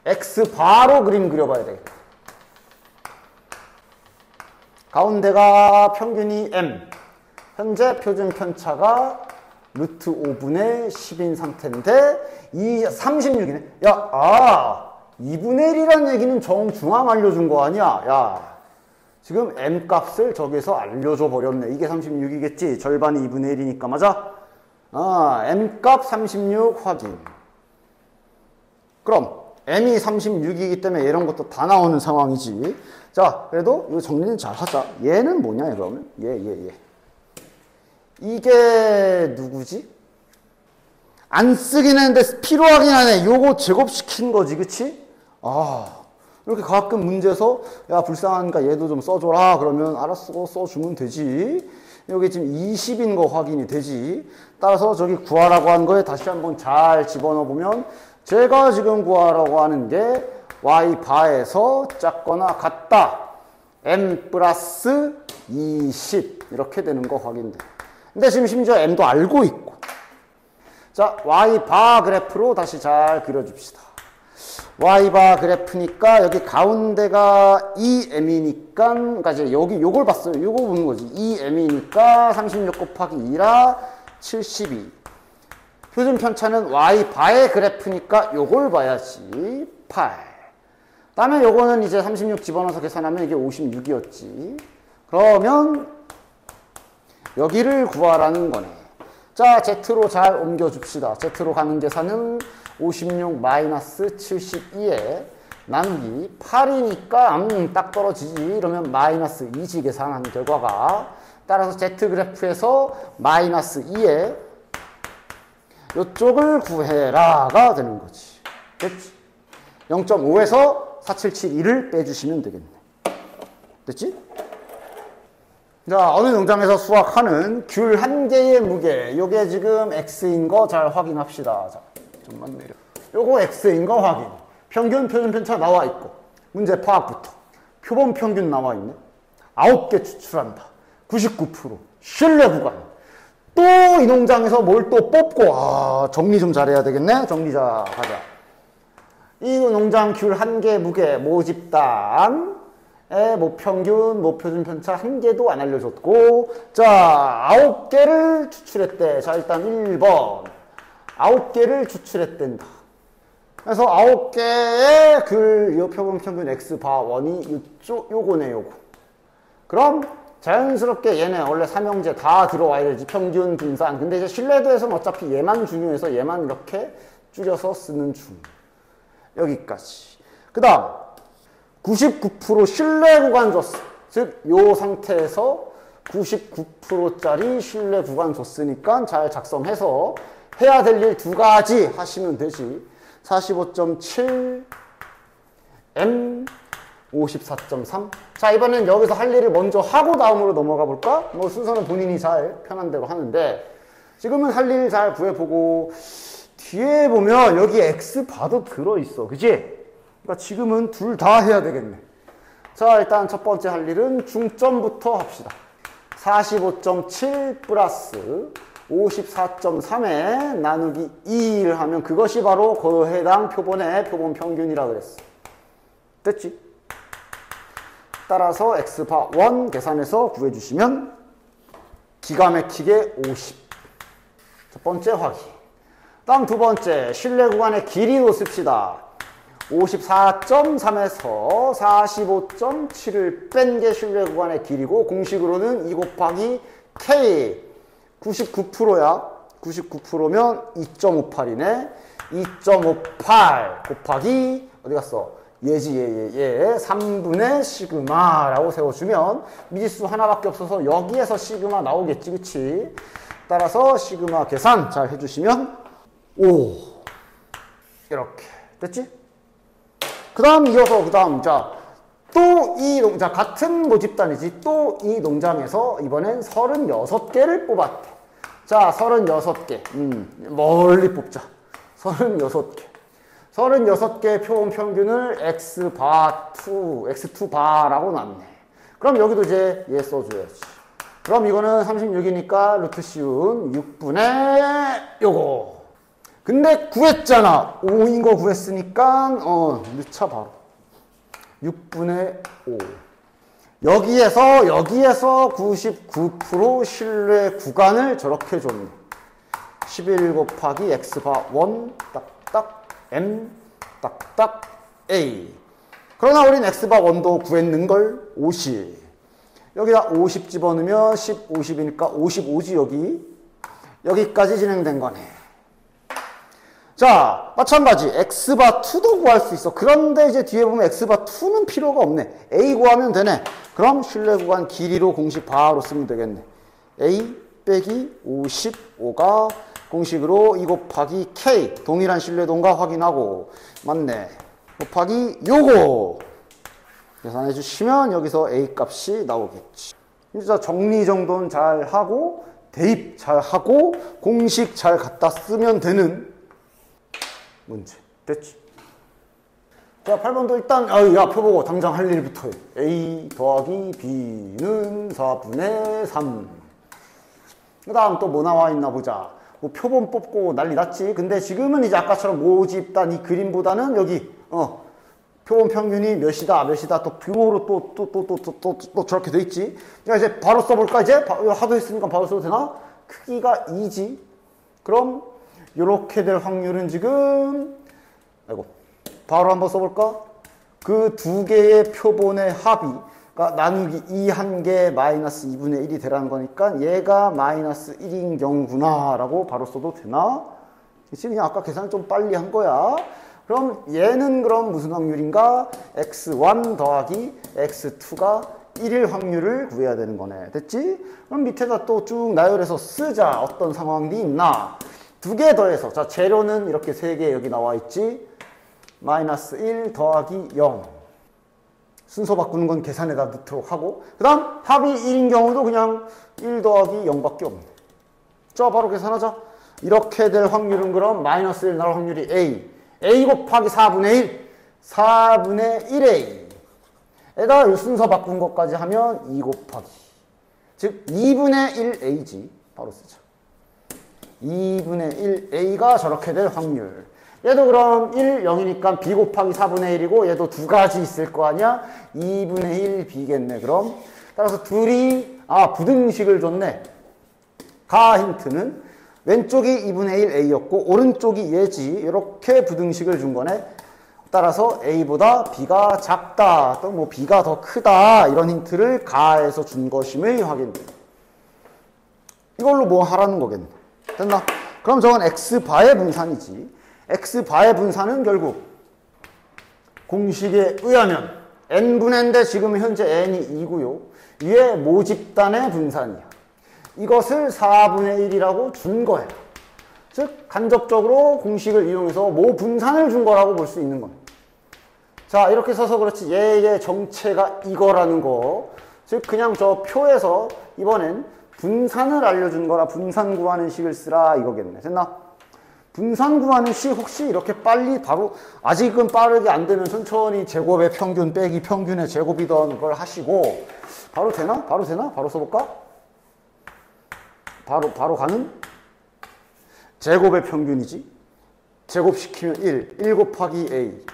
x바로 그림 그려봐야 되겠다. 가운데가 평균이 m. 현재 표준 편차가 루트 5분의 10인 상태인데 36이네. 야, 2분의 1이라는 얘기는 정중앙 알려준 거 아니야? 야, 지금 m 값을 저기서 알려줘 버렸네. 이게 36이겠지? 절반이 2분의 1이니까 맞아? m 값 36 확인. 그럼 m이 36이기 때문에 이런 것도 다 나오는 상황이지. 자, 그래도 이거 정리는 잘 하자. 얘는 뭐냐, 그러면? 얘. 이게 누구지? 안 쓰긴 했는데 필요하긴 하네. 요거 제곱시킨 거지, 그치? 이렇게 가끔 문제에서 야, 불쌍하니까 얘도 좀 써줘라. 그러면 알았어, 써주면 되지. 여기 지금 20인 거 확인이 되지. 따라서 저기 구하라고 한 거에 다시 한번 잘 집어넣어 보면 제가 지금 구하라고 하는 게 y 바에서 작거나 같다. m 플러스 20 이렇게 되는 거 확인돼. 근데 지금 심지어 m도 알고 있고. 자, y 바 그래프로 다시 잘 그려줍시다. y바 그래프니까 여기 가운데가 2m이니까 그러니까 이제 여기 요걸 봤어요. 요거 보는 거지. 2m이니까 36 곱하기 2라 72. 표준 편차는 y바의 그래프니까 요걸 봐야지. 8. 다음에 요거는 이제 36 집어넣어서 계산하면 이게 56이었지. 그러면 여기를 구하라는 거네. 자, Z로 잘 옮겨줍시다. Z로 가는 계산은 56 마이너스 72에 나누기 8이니까 딱 떨어지지. 이러면 마이너스 2지 계산하는 결과가. 따라서 Z 그래프에서 마이너스 2에 이쪽을 구해라가 되는 거지. 됐지? 0.5에서 4772를 빼주시면 되겠네. 됐지? 자, 어느 농장에서 수확하는 귤 한 개의 무게. 요게 지금 X인 거 잘 확인합시다. 자, 좀만 내려. 요거 X인 거 확인. 평균, 표준 편차 나와 있고. 문제 파악부터. 표본 평균 나와 있네. 9개 추출한다. 99%. 신뢰 구간. 또 이 농장에서 뭘 또 뽑고. 정리 좀 잘해야 되겠네. 정리 잘 하자. 이 농장 귤 한 개 무게 모집단. 뭐 평균, 뭐 표준 편차 한 개도 안 알려줬고. 자, 9개를 추출했대. 자, 일단 1번. 9개를 추출했댄다. 그래서 9개의 요 표본 평균 X 바 원이 요거네, 요거. 그럼 자연스럽게 얘네 원래 삼형제 다 들어와야 되지. 평균, 분산. 근데 이제 신뢰도에서는 어차피 얘만 중요해서 얘만 이렇게 줄여서 쓰는 중. 여기까지. 그 다음 99% 신뢰 구간 줬어. 즉, 요 상태에서 99%짜리 신뢰 구간 줬으니까 잘 작성해서 해야 될 일 두 가지 하시면 되지. 45.7 M 54.3. 자, 이번엔 여기서 할 일을 먼저 하고 다음으로 넘어가 볼까? 뭐 순서는 본인이 잘 편한 대로 하는데 지금은 할 일 잘 구해보고 뒤에 보면 여기 X 바도 들어있어. 그치? 그러니까 지금은 둘 다 해야 되겠네. 자, 일단 첫 번째 할 일은 중점부터 합시다. 45.7 플러스 54.3에 나누기 2를 하면 그것이 바로 그 해당 표본의 표본 평균이라 그랬어. 됐지? 따라서 X바 1 계산해서 구해주시면 기가 막히게 50. 첫 번째 확인. 다음 두 번째, 신뢰 구간의 길이도 씁시다. 54.3에서 45.7을 뺀 게 신뢰 구간의 길이고 공식으로는 2 곱하기 K 99%야. 99%면 2.58이네. 2.58 곱하기 어디 갔어? 얘지 얘 3분의 시그마라고 세워주면 미지수 하나밖에 없어서 여기에서 시그마 나오겠지, 그치? 따라서 시그마 계산 잘 해주시면 5 이렇게 됐지? 그 다음 이어서 자 또 이 농장 같은 모집단이지. 또 이 농장에서 이번엔 36개를 뽑았대. 자, 36개 멀리 뽑자. 36개 36개의 표본 평균을 X바2 X2바라고 놨네. 그럼 여기도 이제 얘 써줘야지. 그럼 이거는 36이니까 루트 씌운 6분의 요거. 근데 구했잖아. 5인 거 구했으니까 넣자 바로. 6분의 5. 여기에서 99% 신뢰 구간을 저렇게 줬네. 11 곱하기 X바 1 딱딱 M 딱딱 A. 그러나 우린 X바 1도 구했는걸 50. 여기다 50 집어넣으면 10, 50이니까 55지 여기. 여기까지 진행된 거네. 자, 마찬가지 x바2도 구할 수 있어. 그런데 이제 뒤에 보면 x바2는 필요가 없네. a 구하면 되네. 그럼 실내 구간 길이로 공식 바로 쓰면 되겠네. a 빼기 55가 공식으로 2 곱하기 k 동일한 신뢰도인가 확인하고 맞네. 곱하기 요거 계산해 주시면 여기서 a 값이 나오겠지. 진짜 정리정돈 잘 하고 대입 잘 하고 공식 잘 갖다 쓰면 되는 문제. 됐지? 자, 8번도 일단 야 펴보고 당장 할 일부터 해. a 더하기 b는 4분의 3. 그 다음 또 뭐 나와 있나 보자. 뭐 표본 뽑고 난리 났지. 근데 지금은 이제 아까처럼 모집단 이 그림보다는 여기 표본 평균이 몇이다 또 규모로 또 저렇게 돼 있지. 그러니까 이제 바로 써볼까 이제? 하도 했으니까 바로 써도 되나? 크기가 2지. 그럼 이렇게 될 확률은 지금 바로 한번 써볼까? 그 두 개의 표본의 합이 나누기 2 한 개 마이너스 2분의 1이 되라는 거니까 얘가 마이너스 1인 경우구나 라고 바로 써도 되나? 그치? 그냥 아까 계산을 좀 빨리 한 거야. 그럼 얘는 그럼 무슨 확률인가? x1 더하기 x2가 1일 확률을 구해야 되는 거네. 됐지? 그럼 밑에다 또 쭉 나열해서 쓰자. 어떤 상황이 있나? 두 개 더해서 자 재료는 이렇게 세 개 여기 나와 있지. 마이너스 1 더하기 0 순서 바꾸는 건 계산에다 넣도록 하고 그 다음 합이 1인 경우도 그냥 1 더하기 0밖에 없네. 자 바로 계산하자. 이렇게 될 확률은 그럼 마이너스 1 나올 확률이 a 곱하기 4분의 1 4분의 1a 에다가 순서 바꾼 것까지 하면 2 곱하기 즉 2분의 1a지. 바로 쓰자. 2분의 1a가 저렇게 될 확률. 얘도 그럼 1, 0이니까 b 곱하기 4분의 1이고 얘도 두 가지 있을 거 아니야? 2분의 1 b겠네. 그럼 따라서 둘이 부등식을 줬네. 가 힌트는 왼쪽이 2분의 1 a였고 오른쪽이 얘지. 이렇게 부등식을 준 거네. 따라서 a보다 b가 작다 또 뭐 b가 더 크다 이런 힌트를 가에서 준 것임을 확인돼. 이걸로 뭐 하라는 거겠네. 됐나? 그럼 저건 x바의 분산이지. x바의 분산은 결국 공식에 의하면 n분의 n인데 지금 현재 n이 2고요. 위에 모집단의 분산이야. 이것을 4분의 1이라고 준 거야. 즉 간접적으로 공식을 이용해서 모 분산을 준 거라고 볼 수 있는 겁니다. 자 이렇게 써서 그렇지 얘의 정체가 이거라는 거. 즉 그냥 저 표에서 이번엔 분산을 알려준 거라 분산 구하는 식을 쓰라 이거겠네. 됐나? 분산 구하는 식 혹시 이렇게 빨리 바로 아직은 빠르게 안 되면 천천히 제곱의 평균 빼기 평균의 제곱이던 걸 하시고 바로 되나? 바로 되나? 바로 써볼까? 바로 가는? 제곱의 평균이지. 제곱시키면 1 곱하기 a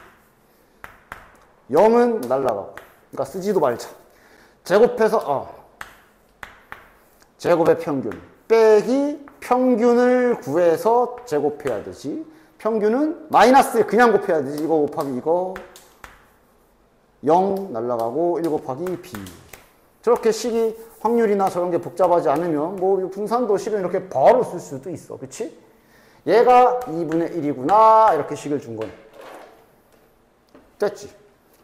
0은 날라가고 그러니까 쓰지도 말자. 제곱해서 제곱의 평균 빼기 평균을 구해서 제곱해야 되지. 평균은 마이너스 그냥 곱해야 되지. 이거 곱하기 이거 0 날라가고 1 곱하기 b. 저렇게 식이 확률이나 저런 게 복잡하지 않으면 뭐 분산도 실은 이렇게 바로 쓸 수도 있어. 그치? 얘가 2분의 1이구나 이렇게 식을 준 거네. 됐지?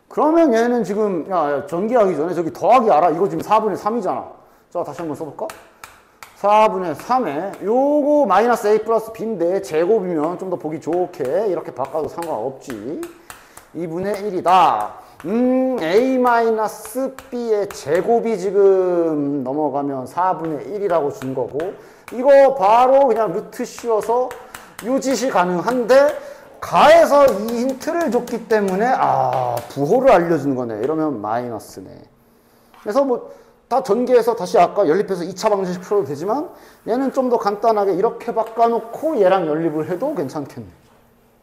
그러면 얘는 지금 전기하기 전에 저기 더하기 알아. 이거 지금 4분의 3이잖아. 자 다시 한번 써볼까? 4분의 3에 요거 마이너스 a 플러스 b인데 제곱이면 좀 더 보기 좋게 이렇게 바꿔도 상관없지. 2분의 1이다. a 마이너스 b의 제곱이 지금 넘어가면 4분의 1이라고 준 거고 이거 바로 그냥 루트 씌워서 요짓이 가능한데 가에서 이 힌트를 줬기 때문에 부호를 알려준 거네. 이러면 마이너스네. 그래서 뭐 다 전개해서 다시 아까 연립해서 2차 방정식 풀어도 되지만 얘는 좀 더 간단하게 이렇게 바꿔놓고 얘랑 연립을 해도 괜찮겠네.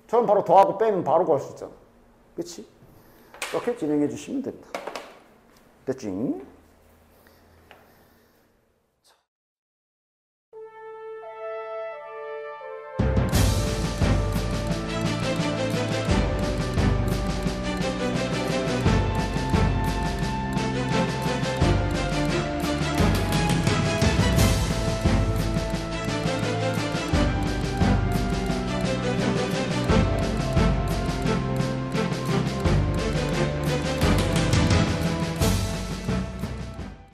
저는 바로 더하고 빼면 바로 구할 수 있잖아. 그치? 이렇게 진행해 주시면 된다. 됐지?